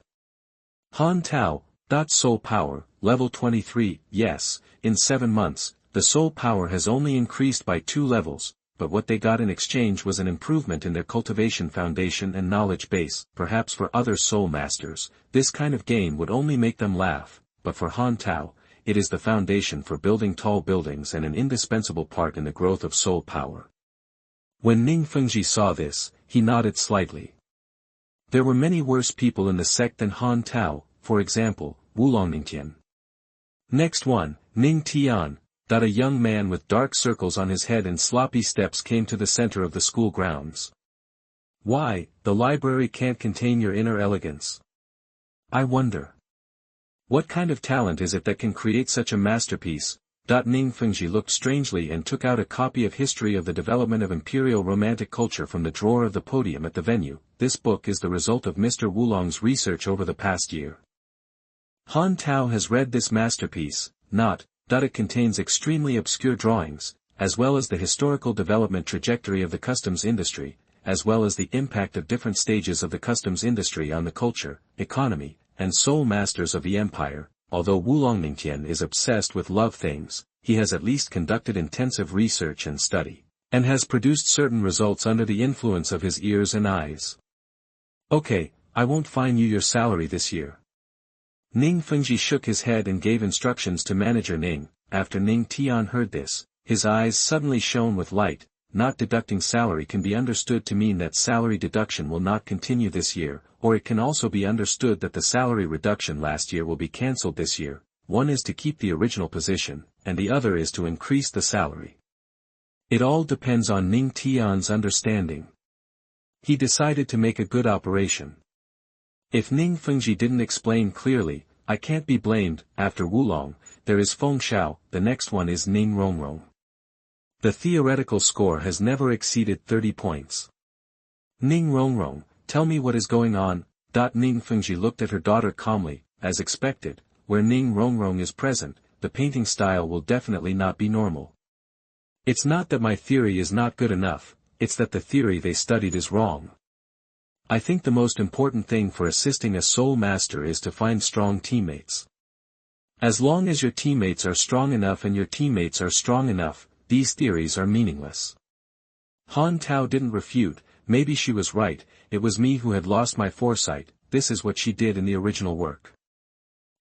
Han Tao, soul power, level 23, yes, in 7 months, the soul power has only increased by 2 levels, but what they got in exchange was an improvement in their cultivation foundation and knowledge base. Perhaps for other soul masters, this kind of gain would only make them laugh, but for Han Tao, it is the foundation for building tall buildings and an indispensable part in the growth of soul power. When Ning Fengji saw this, he nodded slightly. There were many worse people in the sect than Han Tao, for example, Wulongningtian. Next one, Ning Tian, a young man with dark circles on his head and sloppy steps came to the center of the school grounds. Why, the library can't contain your inner elegance. I wonder. What kind of talent is it that can create such a masterpiece? Ning Fengji looked strangely and took out a copy of History of the Development of Imperial Romantic Culture from the drawer of the podium at the venue. This book is the result of Mr. Wulong's research over the past year. Han Tao has read this masterpiece, it contains extremely obscure drawings, as well as the historical development trajectory of the customs industry, as well as the impact of different stages of the customs industry on the culture, economy, and soul masters of the empire. Although Wulongningtian is obsessed with love things, he has at least conducted intensive research and study, and has produced certain results under the influence of his ears and eyes. Okay, I won't fine you your salary this year. Ning Fengji shook his head and gave instructions to manager Ning. After Ning Tian heard this, his eyes suddenly shone with light. Not deducting salary can be understood to mean that salary deduction will not continue this year, or it can also be understood that the salary reduction last year will be cancelled this year. One is to keep the original position, and the other is to increase the salary. It all depends on Ning Tian's understanding. He decided to make a good operation. If Ning Fengji didn't explain clearly, I can't be blamed. After Wulong, there is Feng Xiao, the next one is Ning Rongrong. The theoretical score has never exceeded 30 points. Ning Rongrong, tell me what is going on. Ning Fengji looked at her daughter calmly. As expected, where Ning Rongrong is present, the painting style will definitely not be normal. It's not that my theory is not good enough, it's that the theory they studied is wrong. I think the most important thing for assisting a soul master is to find strong teammates. As long as your teammates are strong enough and your teammates are strong enough, these theories are meaningless. Han Tao didn't refute. Maybe she was right, it was me who had lost my foresight. This is what she did in the original work.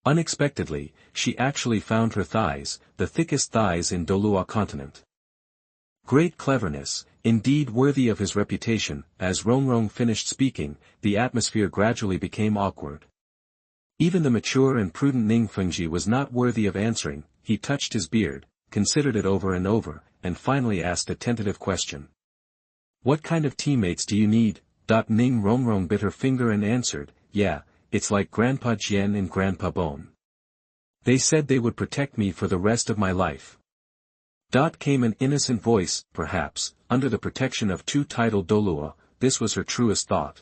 Unexpectedly, she actually found her thighs, the thickest thighs in Douluo continent. Great cleverness, indeed worthy of his reputation. As Rongrong finished speaking, the atmosphere gradually became awkward. Even the mature and prudent Ning Fengji was not worthy of answering. He touched his beard, considered it over and over, and finally asked a tentative question. What kind of teammates do you need? Ning Rongrong bit her finger and answered, yeah, it's like Grandpa Jian and Grandpa Bone. They said they would protect me for the rest of my life. Came an innocent voice. Perhaps, under the protection of two titled Douluo, this was her truest thought.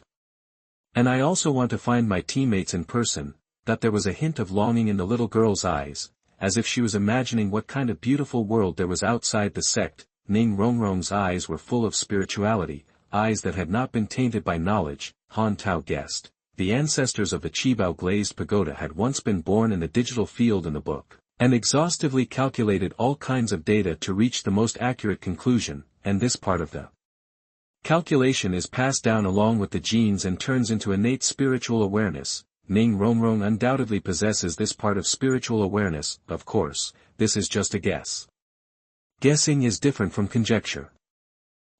And I also want to find my teammates in person. There was a hint of longing in the little girl's eyes, as if she was imagining what kind of beautiful world there was outside the sect. Ning Rongrong's eyes were full of spirituality, eyes that had not been tainted by knowledge. Han Tao guessed. The ancestors of the Qibao Glazed Pagoda had once been born in the digital field in the book, and exhaustively calculated all kinds of data to reach the most accurate conclusion, and this part of the calculation is passed down along with the genes and turns into innate spiritual awareness. Ning Rongrong undoubtedly possesses this part of spiritual awareness. Of course, this is just a guess. Guessing is different from conjecture.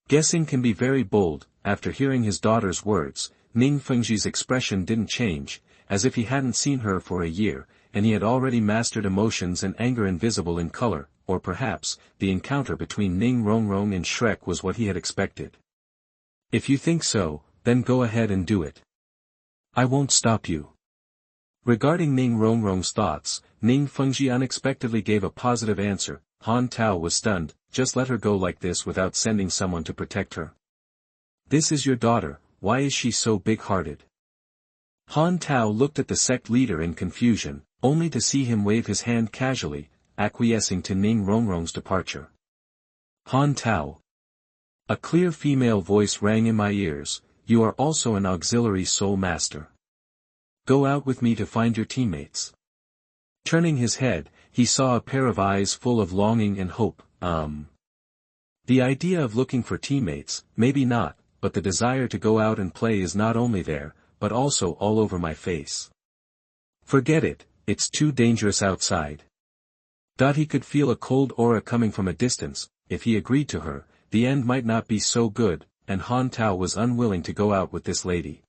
Guessing can be very bold. After hearing his daughter's words, Ning Fengji's expression didn't change, as if he hadn't seen her for a year, and he had already mastered emotions and anger invisible in color. Or perhaps, the encounter between Ning Rongrong and Shrek was what he had expected. If you think so, then go ahead and do it. I won't stop you. Regarding Ning Rongrong's thoughts, Ning Fengji unexpectedly gave a positive answer. Han Tao was stunned. Just let her go like this without sending someone to protect her. This is your daughter, why is she so big-hearted? Han Tao looked at the sect leader in confusion, only to see him wave his hand casually, acquiescing to Ning Rongrong's departure. Han Tao. A clear female voice rang in my ears, you are also an auxiliary soul master. Go out with me to find your teammates. Turning his head, he saw a pair of eyes full of longing and hope. The idea of looking for teammates, maybe not, but the desire to go out and play is not only there, but also all over my face. Forget it, it's too dangerous outside. He could feel a cold aura coming from a distance. If he agreed to her, the end might not be so good, and Han Tao was unwilling to go out with this lady.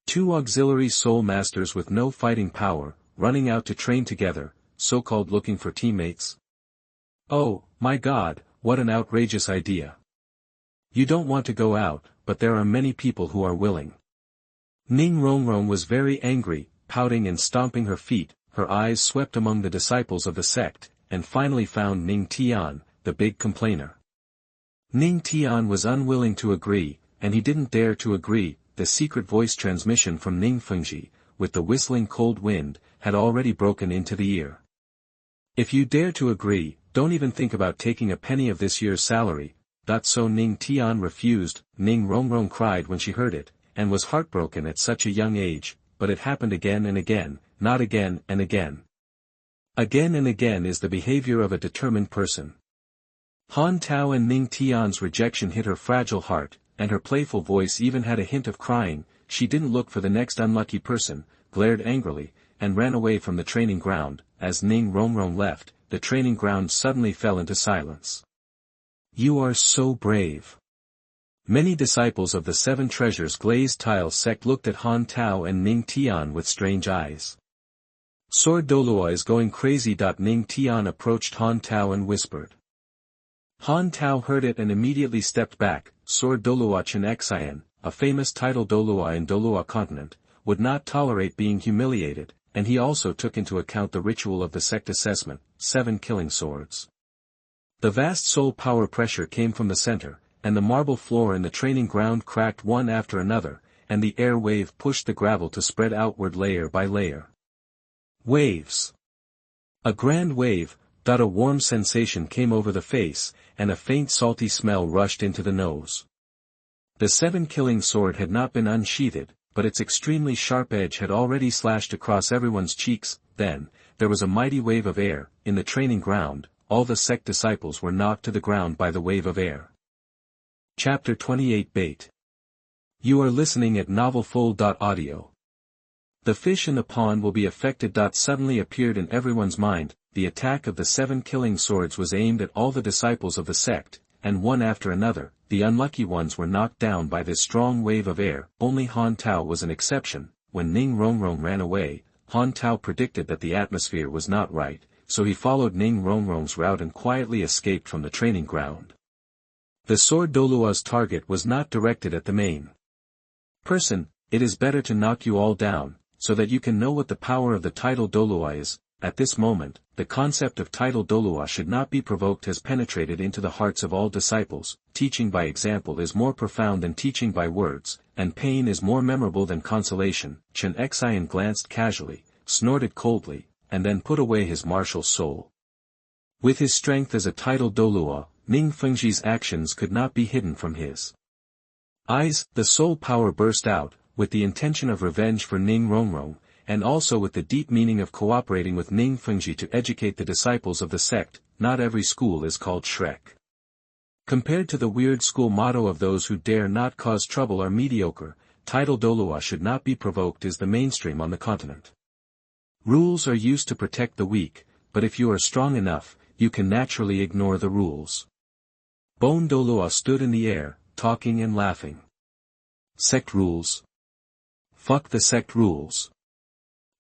Two auxiliary soul masters with no fighting power, running out to train together, so-called looking for teammates. Oh, my God, what an outrageous idea. You don't want to go out, but there are many people who are willing. Ning Rongrong was very angry, pouting and stomping her feet, her eyes swept among the disciples of the sect, and finally found Ning Tian, the big complainer. Ning Tian was unwilling to agree, and he didn't dare to agree. The secret voice transmission from Ning Fengji, with the whistling cold wind, had already broken into the ear. If you dare to agree, don't even think about taking a penny of this year's salary. So Ning Tian refused. Ning Rongrong cried when she heard it, and was heartbroken at such a young age, but it happened again and again, not again and again. Again and again is the behavior of a determined person. Han Tao and Ning Tian's rejection hit her fragile heart, and her playful voice even had a hint of crying. She didn't look for the next unlucky person, glared angrily, and ran away from the training ground. As Ning Rongrong left, the training ground suddenly fell into silence. You are so brave. Many disciples of the Seven Treasures Glazed Tile sect looked at Han Tao and Ning Tian with strange eyes. Sword Douluo is going crazy. Ning Tian approached Han Tao and whispered. Han Tao heard it and immediately stepped back. Sword Douluo Chen, a famous title Douluo in Douluo continent, would not tolerate being humiliated, and he also took into account the ritual of the sect assessment, 7 killing swords. The vast soul power pressure came from the center, and the marble floor in the training ground cracked one after another, and the air wave pushed the gravel to spread outward layer by layer. Waves. A grand wave. A warm sensation came over the face, and a faint salty smell rushed into the nose. The 7 killing sword had not been unsheathed, but its extremely sharp edge had already slashed across everyone's cheeks. Then, there was a mighty wave of air. In the training ground, all the sect disciples were knocked to the ground by the wave of air. Chapter 28 Bait. You are listening at NovelFull.audio. The fish in the pond will be affected. Suddenly appeared in everyone's mind. The attack of the 7 killing swords was aimed at all the disciples of the sect, and one after another, the unlucky ones were knocked down by this strong wave of air. Only Han Tao was an exception. When Ning Rongrong ran away, Han Tao predicted that the atmosphere was not right, so he followed Ning Rongrong's route and quietly escaped from the training ground. The sword Douluo's target was not directed at the main person. It is better to knock you all down, so that you can know what the power of the title Douluo is. At this moment, the concept of title Douluo should not be provoked has penetrated into the hearts of all disciples. Teaching by example is more profound than teaching by words, and pain is more memorable than consolation. Chen Xian glanced casually, snorted coldly, and then put away his martial soul. With his strength as a title Douluo, Ning Fengji's actions could not be hidden from his eyes. The soul power burst out, with the intention of revenge for Ning Rongrong, and also with the deep meaning of cooperating with Ning Fengji to educate the disciples of the sect. Not every school is called Shrek. Compared to the weird school motto of those who dare not cause trouble are mediocre, title Douluo should not be provoked is the mainstream on the continent. Rules are used to protect the weak, but if you are strong enough, you can naturally ignore the rules. Bone Douluo stood in the air, talking and laughing. Sect rules. Fuck the sect rules.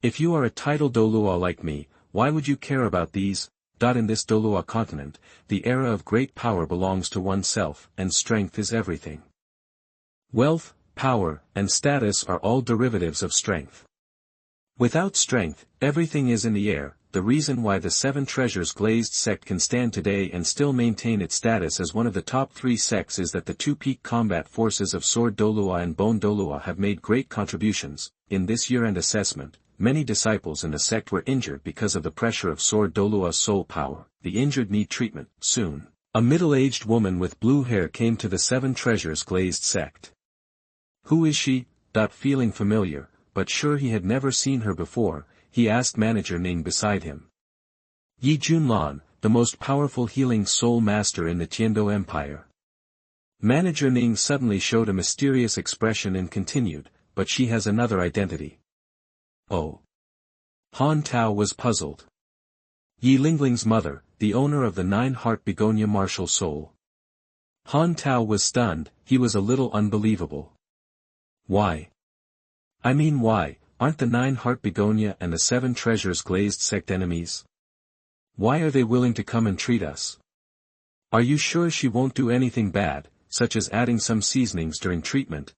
If you are a title Douluo like me, why would you care about these? In this Douluo continent, the era of great power belongs to oneself, and strength is everything. Wealth, power, and status are all derivatives of strength. Without strength, everything is in the air. The reason why the Seven Treasures Glazed sect can stand today and still maintain its status as one of the top 3 sects is that the 2 peak combat forces of Sword Douluo and Bone Douluo have made great contributions. In this year-end assessment, many disciples in the sect were injured because of the pressure of Sword Douluo's soul power. The injured need treatment, soon. A middle-aged woman with blue hair came to the Seven Treasures Glazed sect. Who is she? Feeling familiar, but sure he had never seen her before, he asked Manager Ning beside him. Yi Junlan, the most powerful healing soul master in the Tiando Empire. Manager Ning suddenly showed a mysterious expression and continued, but she has another identity. Oh. Han Tao was puzzled. Yi Lingling's mother, the owner of the 9-heart begonia martial soul. Han Tao was stunned, he was a little unbelievable. Why? I mean why, aren't the 9-heart begonia and the 7 treasures glazed sect enemies? Why are they willing to come and treat us? Are you sure she won't do anything bad, such as adding some seasonings during treatment?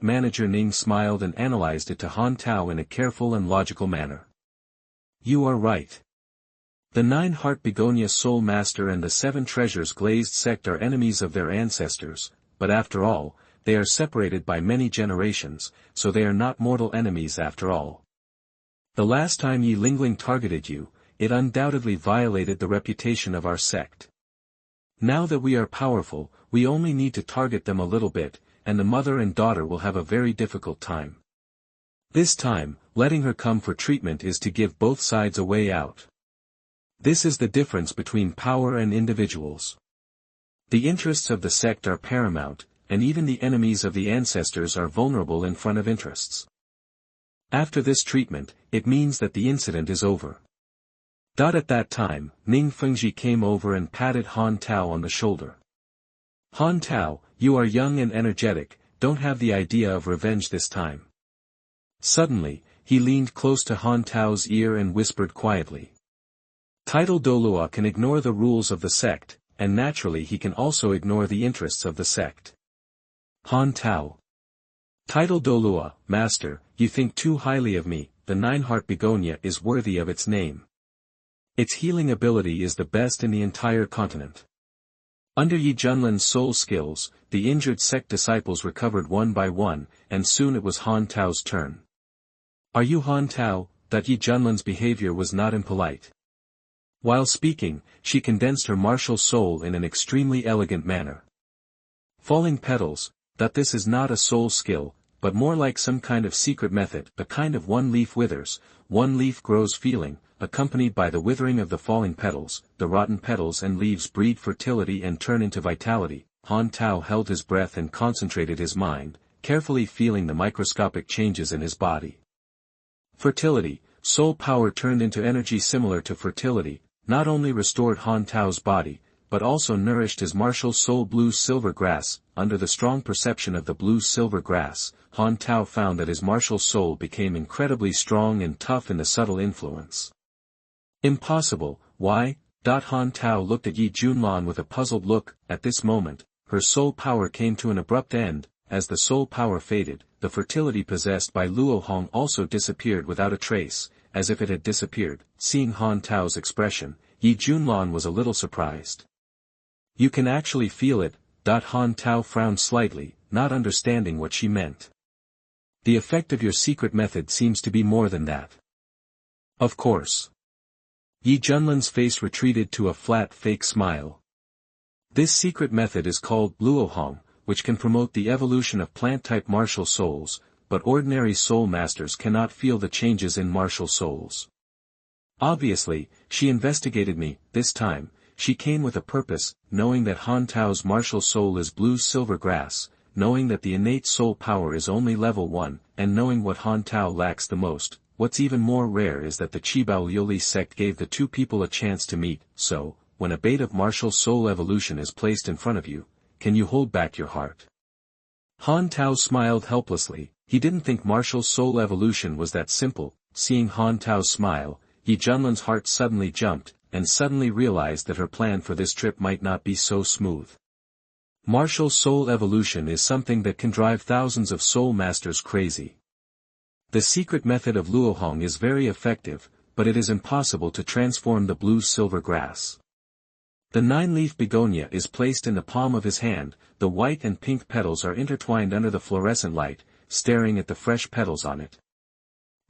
Manager Ning smiled and analyzed it to Han Tao in a careful and logical manner. You are right. The 9-heart begonia soul master and the 7 treasures glazed sect are enemies of their ancestors, but after all, they are separated by many generations, so they are not mortal enemies after all. The last time Yi Lingling targeted you, it undoubtedly violated the reputation of our sect. Now that we are powerful, we only need to target them a little bit, and the mother and daughter will have a very difficult time. This time, letting her come for treatment is to give both sides a way out. This is the difference between power and individuals. The interests of the sect are paramount, and even the enemies of the ancestors are vulnerable in front of interests. After this treatment, it means that the incident is over. At that time, Ning Fengji came over and patted Han Tao on the shoulder. Han Tao, you are young and energetic, don't have the idea of revenge this time. Suddenly, he leaned close to Han Tao's ear and whispered quietly. Title Douluo can ignore the rules of the sect, and naturally he can also ignore the interests of the sect. Han Tao. Title Douluo, Master, you think too highly of me, the 9-heart begonia is worthy of its name. Its healing ability is the best in the entire continent. Under Yi Junlan's soul skills, the injured sect disciples recovered one by one, and soon it was Han Tao's turn. Are you Han Tao? Yi Junlan's behavior was not impolite. While speaking, she condensed her martial soul in an extremely elegant manner. Falling petals, this is not a soul skill, but more like some kind of secret method, a kind of one leaf withers, one leaf grows feeling, accompanied by the withering of the falling petals, the rotten petals and leaves breed fertility and turn into vitality. Han Tao held his breath and concentrated his mind, carefully feeling the microscopic changes in his body. Fertility, soul power turned into energy similar to fertility, not only restored Han Tao's body, but also nourished his martial soul blue-silver grass. Under the strong perception of the blue-silver grass, Han Tao found that his martial soul became incredibly strong and tough in the subtle influence. Impossible, why? Han Tao looked at Yi Junlan with a puzzled look. At this moment, her soul power came to an abrupt end. As the soul power faded, the fertility possessed by Luo Hong also disappeared without a trace, as if it had disappeared. Seeing Han Tao's expression, Yi Junlan was a little surprised. You can actually feel it. Han Tao frowned slightly, not understanding what she meant. The effect of your secret method seems to be more than that. Of course. Yi Junlan's face retreated to a flat fake smile. This secret method is called Luo Hong, which can promote the evolution of plant-type martial souls, but ordinary soul masters cannot feel the changes in martial souls. Obviously, she investigated me. This time, she came with a purpose, knowing that Han Tao's martial soul is blue-silver grass, knowing that the innate soul power is only level 1, and knowing what Han Tao lacks the most. What's even more rare is that the Qibao Liuli sect gave the two people a chance to meet, so, when a bait of martial soul evolution is placed in front of you, can you hold back your heart? Han Tao smiled helplessly. He didn't think martial soul evolution was that simple. Seeing Han Tao's smile, Yi Junlan's heart suddenly jumped, and suddenly realized that her plan for this trip might not be so smooth. Martial soul evolution is something that can drive thousands of soul masters crazy. The secret method of Luohong is very effective, but it is impossible to transform the blue silver grass. The 9-leaf begonia is placed in the palm of his hand, the white and pink petals are intertwined under the fluorescent light, staring at the fresh petals on it.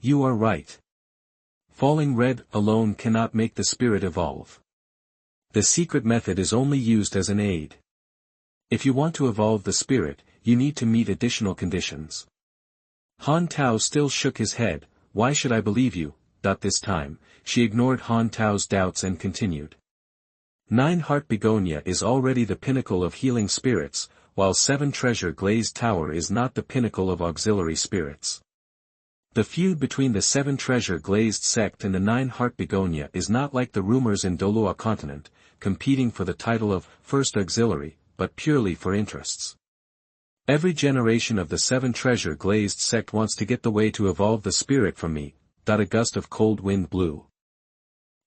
You are right. Falling red alone cannot make the spirit evolve. The secret method is only used as an aid. If you want to evolve the spirit, you need to meet additional conditions. Han Tao still shook his head. Why should I believe you? This time, she ignored Han Tao's doubts and continued. 9-heart begonia is already the pinnacle of healing spirits, while 7-treasure glazed tower is not the pinnacle of auxiliary spirits. The feud between the 7-treasure glazed sect and the 9-heart begonia is not like the rumors in Douluo continent, competing for the title of first auxiliary, but purely for interests. Every generation of the 7-treasure glazed sect wants to get the way to evolve the spirit from me. A gust of cold wind blew.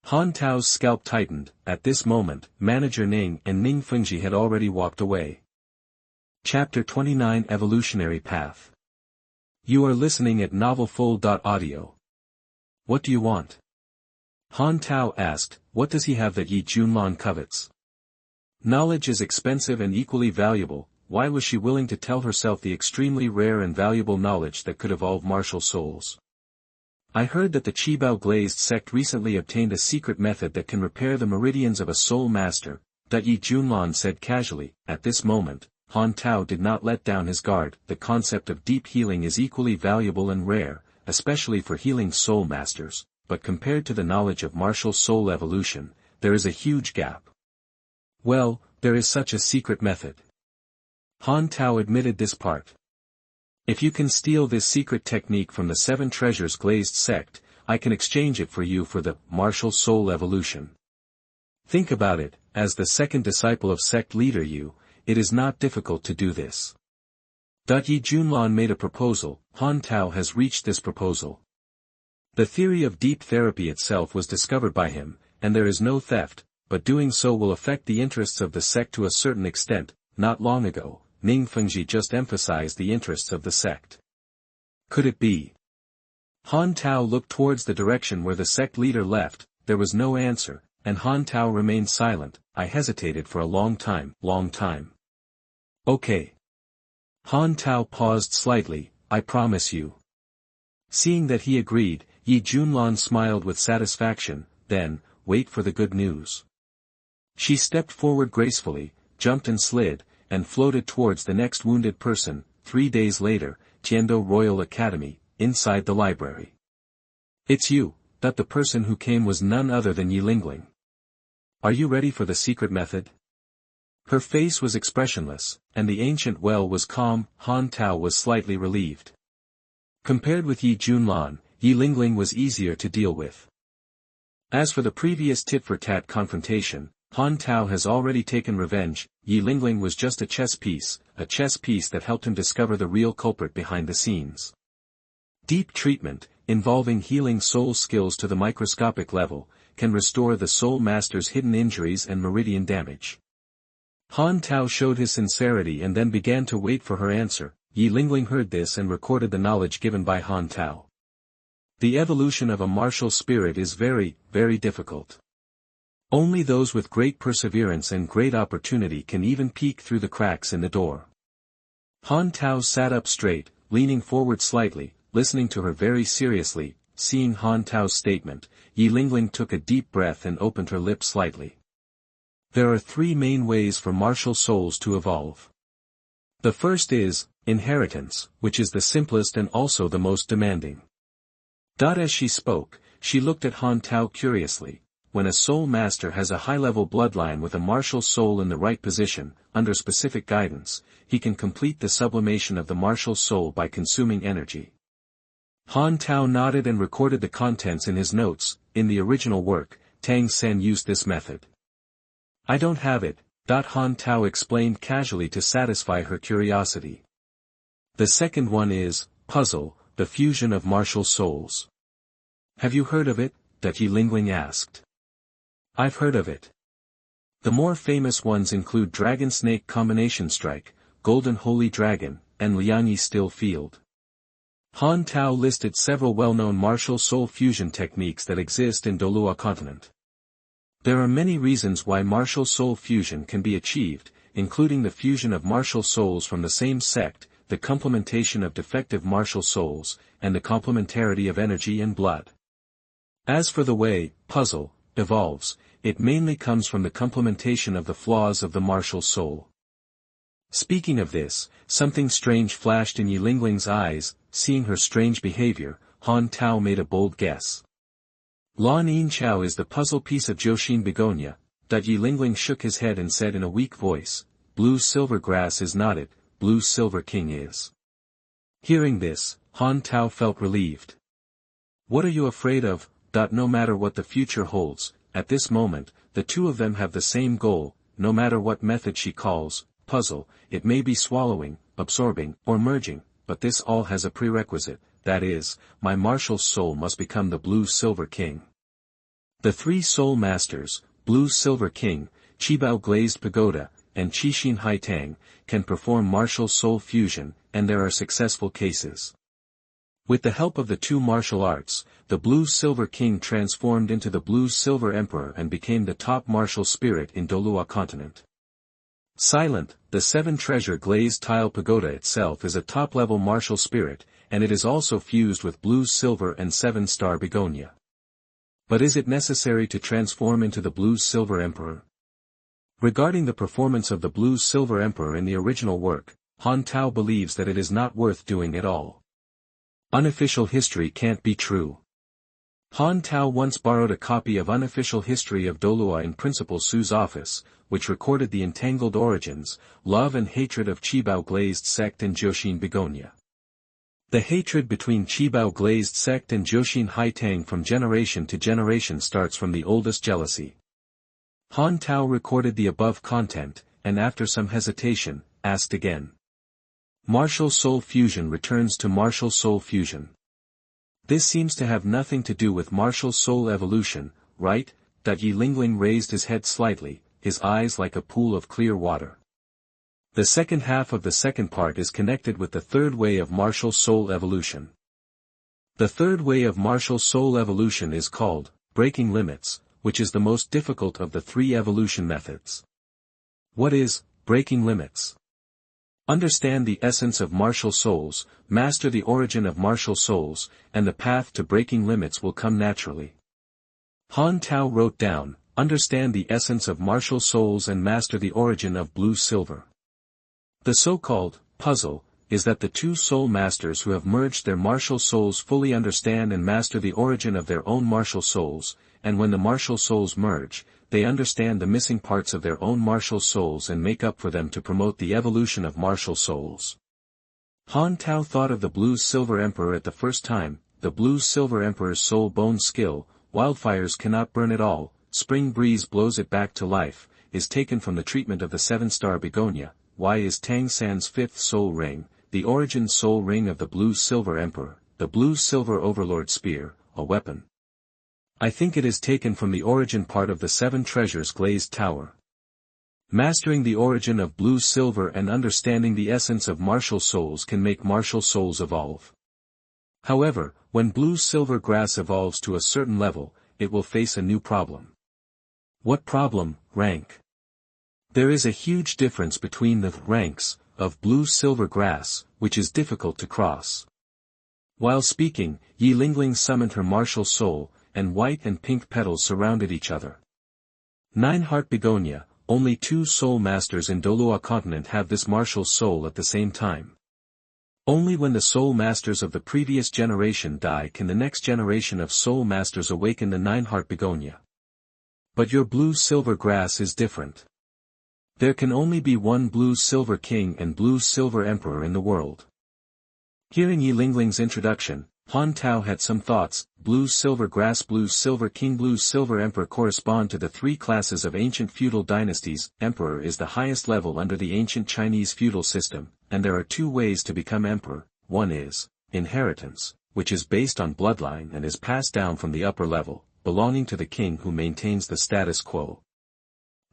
Han Tao's scalp tightened. At this moment, Manager Ning and Ning Fengji had already walked away. Chapter 29 Evolutionary Path. You are listening at NovelFull.audio. What do you want? Han Tao asked. What does he have that Yi Junlan covets? Knowledge is expensive and equally valuable. Why was she willing to tell herself the extremely rare and valuable knowledge that could evolve martial souls? I heard that the Qibao glazed sect recently obtained a secret method that can repair the meridians of a soul master, Yi Junlan said casually. At this moment, Han Tao did not let down his guard. The concept of deep healing is equally valuable and rare, especially for healing soul masters, but compared to the knowledge of martial soul evolution, there is a huge gap. Well, there is such a secret method. Han Tao admitted this part. If you can steal this secret technique from the 7 treasures glazed sect, I can exchange it for you for the martial soul evolution. Think about it, as the second disciple of sect leader Yu, it is not difficult to do this. Yi Junlan made a proposal. Han Tao has reached this proposal. The theory of deep therapy itself was discovered by him, and there is no theft, but doing so will affect the interests of the sect to a certain extent. Not long ago, Ning Fengji just emphasized the interests of the sect. Could it be? Han Tao looked towards the direction where the sect leader left. There was no answer, and Han Tao remained silent. I hesitated for a long time. Okay. Han Tao paused slightly. I promise you. Seeing that he agreed, Yi Junlan smiled with satisfaction. Then, wait for the good news. She stepped forward gracefully, jumped and slid, and floated towards the next wounded person. 3 days later, Tiando Royal Academy, inside the library. It's you. That the person who came was none other than Yi Lingling. Are you ready for the secret method? Her face was expressionless, and the ancient well was calm. Han Tao was slightly relieved. Compared with Yi Junlan, Yi Lingling was easier to deal with. As for the previous tit-for-tat confrontation, Han Tao has already taken revenge. Yi Lingling was just a chess piece that helped him discover the real culprit behind the scenes. Deep treatment, involving healing soul skills to the microscopic level, can restore the soul master's hidden injuries and meridian damage. Han Tao showed his sincerity and then began to wait for her answer. Yi Lingling heard this and recorded the knowledge given by Han Tao. The evolution of a martial spirit is very, very difficult. Only those with great perseverance and great opportunity can even peek through the cracks in the door. Han Tao sat up straight, leaning forward slightly, listening to her very seriously. Seeing Han Tao's statement, Yi Lingling took a deep breath and opened her lips slightly. There are 3 main ways for martial souls to evolve. The first is inheritance, which is the simplest and also the most demanding. As she spoke, she looked at Han Tao curiously. When a soul master has a high-level bloodline with a martial soul in the right position, under specific guidance, he can complete the sublimation of the martial soul by consuming energy. Han Tao nodded and recorded the contents in his notes. In the original work, Tang Sen used this method. I don't have it, Han Tao explained casually to satisfy her curiosity. The second one is puzzle, the fusion of martial souls. Have you heard of it? Yi Lingling asked. I've heard of it. The more famous ones include Dragon-Snake Combination Strike, Golden Holy Dragon, and Liangyi Still Field. Han Tao listed several well-known martial soul fusion techniques that exist in Douluo continent. There are many reasons why martial soul fusion can be achieved, including the fusion of martial souls from the same sect, the complementation of defective martial souls, and the complementarity of energy and blood. As for the way puzzle evolves, it mainly comes from the complementation of the flaws of the martial soul. Speaking of this, something strange flashed in Yi Lingling's eyes. Seeing her strange behavior, Han Tao made a bold guess. Lan Yin Chao is the puzzle piece of Zhoutian begonia. Yi Lingling shook his head and said in a weak voice, Blue silver grass is not it, Blue silver king is. Hearing this, Han Tao felt relieved. What are you afraid of? No matter what the future holds, at this moment, the two of them have the same goal, no matter what method she calls puzzle, it may be swallowing, absorbing, or merging, but this all has a prerequisite, that is, my martial soul must become the Blue Silver King. The three soul masters, Blue Silver King, Qibao Glazed Pagoda, and Qixin Haitang, can perform martial soul fusion, and there are successful cases. With the help of the two martial arts, the Blue Silver King transformed into the Blue Silver Emperor and became the top martial spirit in Douluo continent. Silent, the seven-treasure glazed tile pagoda itself is a top-level martial spirit, and it is also fused with blue silver and seven-star begonia. But is it necessary to transform into the Blue Silver Emperor? Regarding the performance of the Blue Silver Emperor in the original work, Han Tao believes that it is not worth doing at all. Unofficial history can't be true. Han Tao once borrowed a copy of Unofficial History of Douluo in Principal Su's office, which recorded the entangled origins, love and hatred of Qibao Glazed Sect and Zhoutian Begonia. The hatred between Qibao Glazed Sect and Zhoutian Haitang from generation to generation starts from the oldest jealousy. Han Tao recorded the above content, and after some hesitation, asked again. Martial soul fusion returns to martial soul fusion. This seems to have nothing to do with martial soul evolution, right? Yi Lingling raised his head slightly, his eyes like a pool of clear water. The second half of the second part is connected with the third way of martial soul evolution. The third way of martial soul evolution is called breaking limits, which is the most difficult of the three evolution methods. What is breaking limits? Understand the essence of martial souls, master the origin of martial souls, and the path to breaking limits will come naturally. Han Tao wrote down, understand the essence of martial souls and master the origin of blue silver. The so-called puzzle is that the two soul masters who have merged their martial souls fully understand and master the origin of their own martial souls, and when the martial souls merge, they understand the missing parts of their own martial souls and make up for them to promote the evolution of martial souls. Han Tao thought of the Blue Silver Emperor at the first time. The Blue Silver Emperor's soul bone skill, wildfires cannot burn it all, spring breeze blows it back to life, is taken from the treatment of the seven-star begonia. Y is Tang San's fifth soul ring, the origin soul ring of the Blue Silver Emperor, the Blue Silver Overlord Spear, a weapon. I think it is taken from the origin part of the Seven Treasures Glazed Tower. Mastering the origin of blue silver and understanding the essence of martial souls can make martial souls evolve. However, when blue silver grass evolves to a certain level, it will face a new problem. What problem? Rank. There is a huge difference between the ranks of blue silver grass, which is difficult to cross. While speaking, Yi Lingling summoned her martial soul, and white and pink petals surrounded each other. Nine-heart begonia, only two soul masters in Douluo continent have this martial soul at the same time. Only when the soul masters of the previous generation die can the next generation of soul masters awaken the nine-heart begonia. But your blue silver grass is different. There can only be one blue silver king and blue silver emperor in the world. Hearing Yi Lingling's introduction, Han Tao had some thoughts. Blue silver grass, blue silver king, blue silver emperor correspond to the three classes of ancient feudal dynasties. Emperor is the highest level under the ancient Chinese feudal system, and there are two ways to become emperor. One is inheritance, which is based on bloodline and is passed down from the upper level, belonging to the king who maintains the status quo.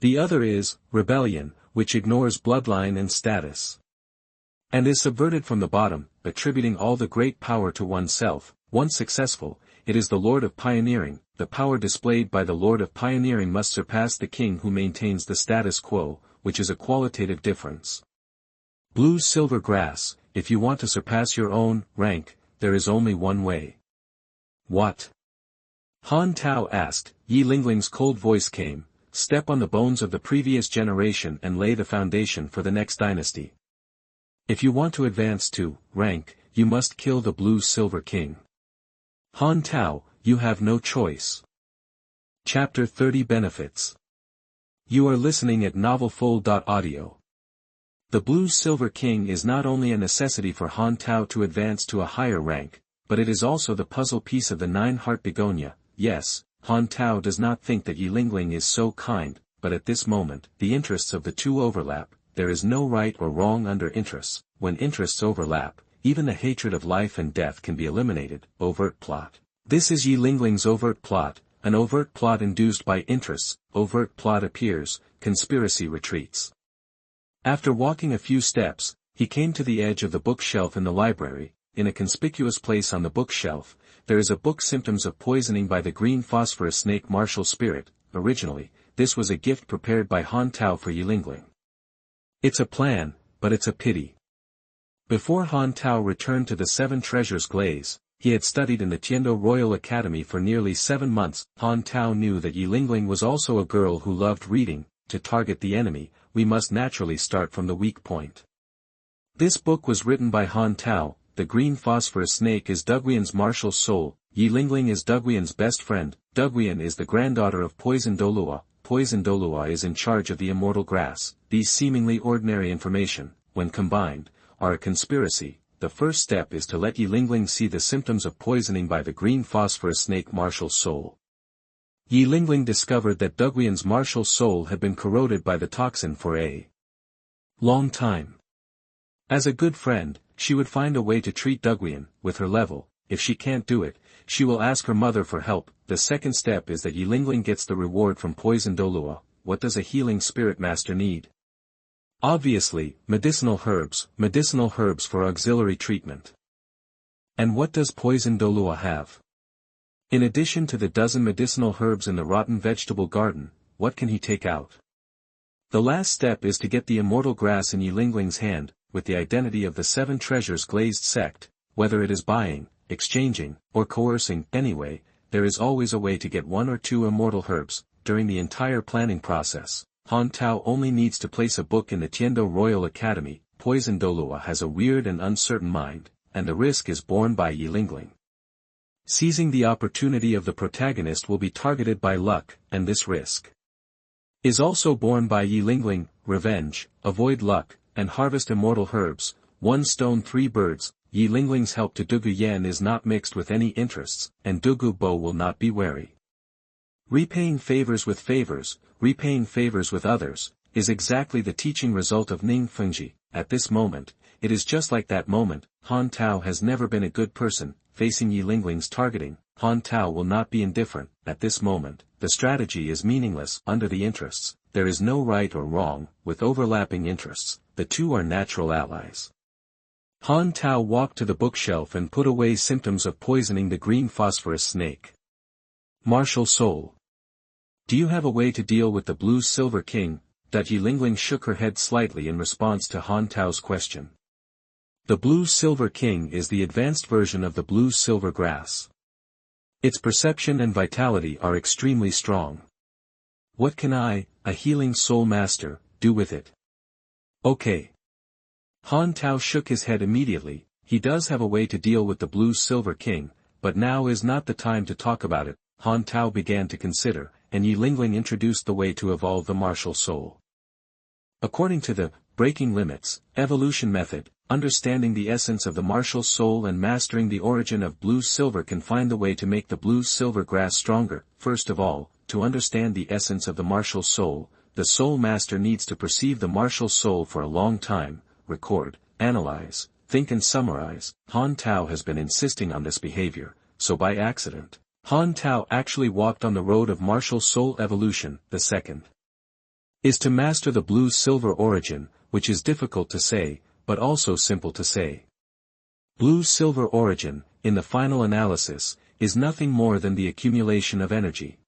The other is, rebellion, which ignores bloodline and status. And is subverted from the bottom, attributing all the great power to oneself. Once successful, it is the Lord of Pioneering. The power displayed by the Lord of Pioneering must surpass the king who maintains the status quo, which is a qualitative difference. Blue-silver grass, if you want to surpass your own rank, there is only one way. What? Han Tao asked. Yi Lingling's cold voice came. Step on the bones of the previous generation and lay the foundation for the next dynasty. If you want to advance to rank, you must kill the blue-silver king. Han Tao, you have no choice. Chapter 30 Benefits. You are listening at NovelFull.audio. The blue-silver king is not only a necessity for Han Tao to advance to a higher rank, but it is also the puzzle piece of the nine-heart begonia. Yes, Han Tao does not think that Yi Lingling is so kind, but at this moment, the interests of the two overlap. There is no right or wrong under interests. When interests overlap, even the hatred of life and death can be eliminated. Overt plot. This is Yi Lingling's overt plot, an overt plot induced by interests. Overt plot appears, conspiracy retreats. After walking a few steps, he came to the edge of the bookshelf in the library. In a conspicuous place on the bookshelf, there is a book, Symptoms of Poisoning by the Green Phosphorus Snake Martial Spirit. Originally, this was a gift prepared by Han Tao for Yi Lingling. It's a plan, but it's a pity. Before Han Tao returned to the Seven Treasures Glaze, he had studied in the Tiendo Royal Academy for nearly 7 months. Han Tao knew that Yi Lingling was also a girl who loved reading. To target the enemy, we must naturally start from the weak point. This book was written by Han Tao. The green phosphorus snake is Duguian's martial soul. Yi Lingling is Duguian's best friend. Duguian is the granddaughter of Poison Douluo. Poison Douluo is in charge of the immortal grass. These seemingly ordinary information, when combined, are a conspiracy. The first step is to let Yi Lingling see the symptoms of poisoning by the green phosphorus snake martial soul. Yi Lingling discovered that Duguian's martial soul had been corroded by the toxin for a long time. As a good friend, she would find a way to treat Duguian. With her level, if she can't do it, she will ask her mother for help. The second step is that Yi Lingling gets the reward from Poison Douluo. What does a healing spirit master need? Obviously, medicinal herbs for auxiliary treatment. And what does Poison Douluo have? In addition to the dozen medicinal herbs in the rotten vegetable garden, what can he take out? The last step is to get the immortal grass in Yi Lingling's hand, with the identity of the Seven Treasures Glazed sect. Whether it is buying, exchanging, or coercing. Anyway, there is always a way to get 1 or 2 immortal herbs. During the entire planning process, Han Tao only needs to place a book in the Tiendo Royal Academy. Poison Douluo has a weird and uncertain mind, and the risk is borne by Yi Lingling. Seizing the opportunity of the protagonist will be targeted by luck, and this risk is also borne by Yi Lingling. Revenge, avoid luck, and harvest immortal herbs. 1 stone 3 birds. Yi Lingling's help to Dugu Yan is not mixed with any interests, and Dugu Bo will not be wary. Repaying favors with others, is exactly the teaching result of Ning Fengji. At this moment, it is just like that moment. Han Tao has never been a good person. Facing Yi Lingling's targeting, Han Tao will not be indifferent. At this moment, the strategy is meaningless. Under the interests, there is no right or wrong. With overlapping interests, the two are natural allies. Han Tao walked to the bookshelf and put away Symptoms of Poisoning the Green Phosphorus Snake Martial Soul. Do you have a way to deal with the blue-silver king? Yi Lingling shook her head slightly in response to Han Tao's question. The blue-silver king is the advanced version of the blue-silver grass. Its perception and vitality are extremely strong. What can I, a healing soul master, do with it? Okay. Han Tao shook his head immediately. He does have a way to deal with the blue-silver king, but now is not the time to talk about it. Han Tao began to consider, and Yi Lingling introduced the way to evolve the martial soul. According to the Breaking Limits evolution method, understanding the essence of the martial soul and mastering the origin of blue-silver can find the way to make the blue-silver grass stronger. First of all, to understand the essence of the martial soul, the soul master needs to perceive the martial soul for a long time, record, analyze, think and summarize. Han Tao has been insisting on this behavior, so by accident, Han Tao actually walked on the road of martial soul evolution. The second is to master the blue-silver origin, which is difficult to say, but also simple to say. Blue-silver origin, in the final analysis, is nothing more than the accumulation of energy.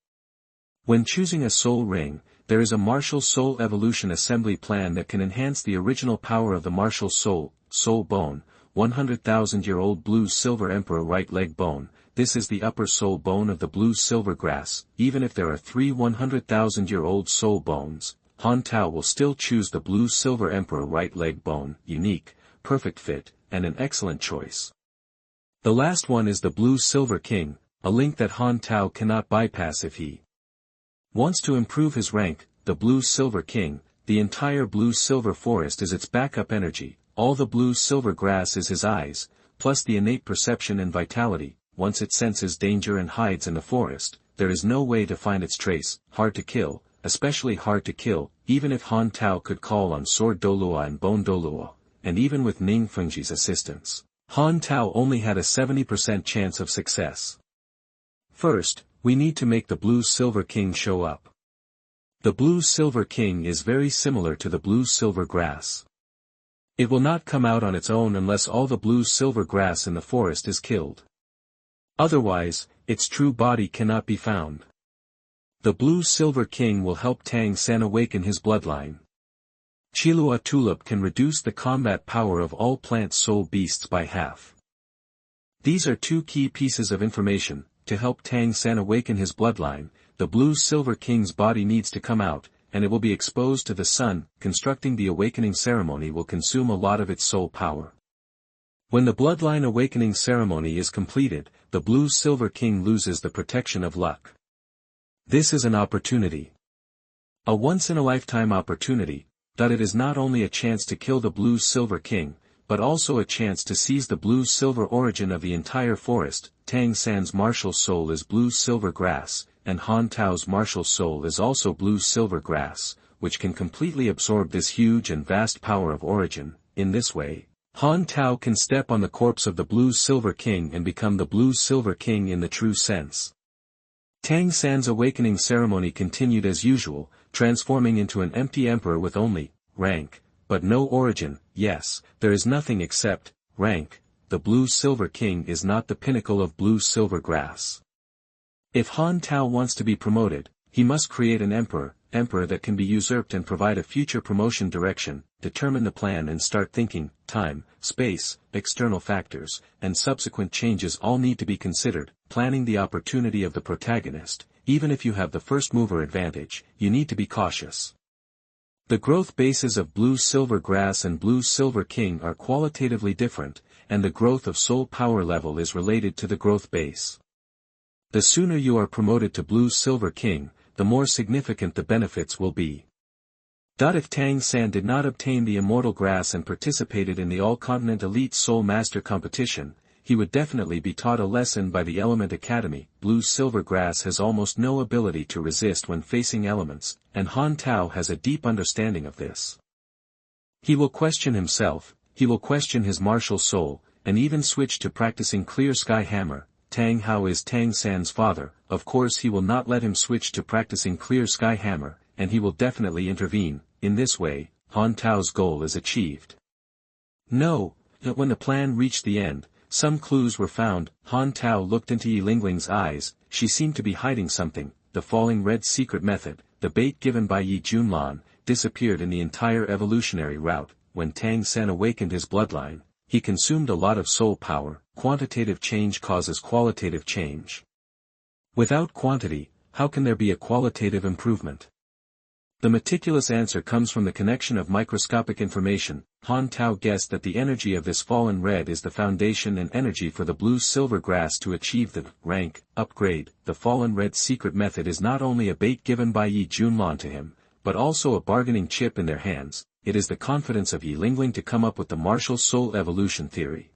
When choosing a soul ring, there is a martial soul evolution assembly plan that can enhance the original power of the martial soul bone, 100,000-year-old blue-silver emperor right leg bone. This is the upper soul bone of the blue-silver grass. Even if there are 3 100,000-year-old soul bones, Han Tao will still choose the blue-silver emperor right leg bone, unique, perfect fit, and an excellent choice. The last one is the blue-silver king, a link that Han Tao cannot bypass if he wants to improve his rank. The blue-silver king, the entire blue-silver forest is its backup energy, all the blue-silver grass is his eyes, plus the innate perception and vitality. Once it senses danger and hides in the forest, there is no way to find its trace, hard to kill, especially hard to kill, even if Han Tao could call on Sword Douluo and Bone Douluo, and even with Ning Fengji's assistance, Han Tao only had a 70% chance of success. First, we need to make the blue-silver king show up. The blue-silver king is very similar to the blue-silver grass. It will not come out on its own unless all the blue-silver grass in the forest is killed. Otherwise, its true body cannot be found. The blue-silver king will help Tang San awaken his bloodline. Chilua Tulip can reduce the combat power of all plant soul beasts by half. These are two key pieces of information. To help Tang San awaken his bloodline, the blue-silver king's body needs to come out, and it will be exposed to the sun. Constructing the awakening ceremony will consume a lot of its soul power. When the bloodline awakening ceremony is completed, the blue-silver king loses the protection of luck. This is an opportunity. A once-in-a-lifetime opportunity, that it is not only a chance to kill the blue-silver king, but also a chance to seize the blue-silver origin of the entire forest. Tang San's martial soul is blue-silver grass, and Han Tao's martial soul is also blue-silver grass, which can completely absorb this huge and vast power of origin. In this way, Han Tao can step on the corpse of the blue-silver king and become the blue-silver king in the true sense. Tang San's awakening ceremony continued as usual, transforming into an empty emperor with only rank, but no origin. Yes, there is nothing except rank. The blue-silver king is not the pinnacle of blue-silver grass. If Han Tao wants to be promoted, he must create an emperor that can be usurped and provide a future promotion direction, determine the plan and start thinking. Time, space, external factors, and subsequent changes all need to be considered. Planning the opportunity of the protagonist. Even if you have the first mover advantage, you need to be cautious. The growth bases of blue-silver grass and blue-silver king are qualitatively different, and the growth of soul power level is related to the growth base. The sooner you are promoted to blue-silver king, the more significant the benefits will be. If Tang San did not obtain the immortal grass and participated in the all-continent elite soul master competition, he would definitely be taught a lesson by the Element Academy. Blue-silver grass has almost no ability to resist when facing elements, and Han Tao has a deep understanding of this. He will question himself, he will question his martial soul, and even switch to practicing Clear Sky Hammer. Tang Hao is Tang San's father, of course he will not let him switch to practicing Clear Sky Hammer, and he will definitely intervene. In this way, Han Tao's goal is achieved. No, but when the plan reached the end, some clues were found. Han Tao looked into Yi Lingling's eyes, she seemed to be hiding something. The falling red secret method, the bait given by Yi Junlan, disappeared in the entire evolutionary route. When Tang San awakened his bloodline, he consumed a lot of soul power. Quantitative change causes qualitative change. Without quantity, how can there be a qualitative improvement? The meticulous answer comes from the connection of microscopic information. Han Tao guessed that the energy of this fallen red is the foundation and energy for the blue-silver grass to achieve the rank upgrade. The fallen red secret method is not only a bait given by Yi Junlan to him, but also a bargaining chip in their hands. It is the confidence of Yi Lingling to come up with the martial soul evolution theory.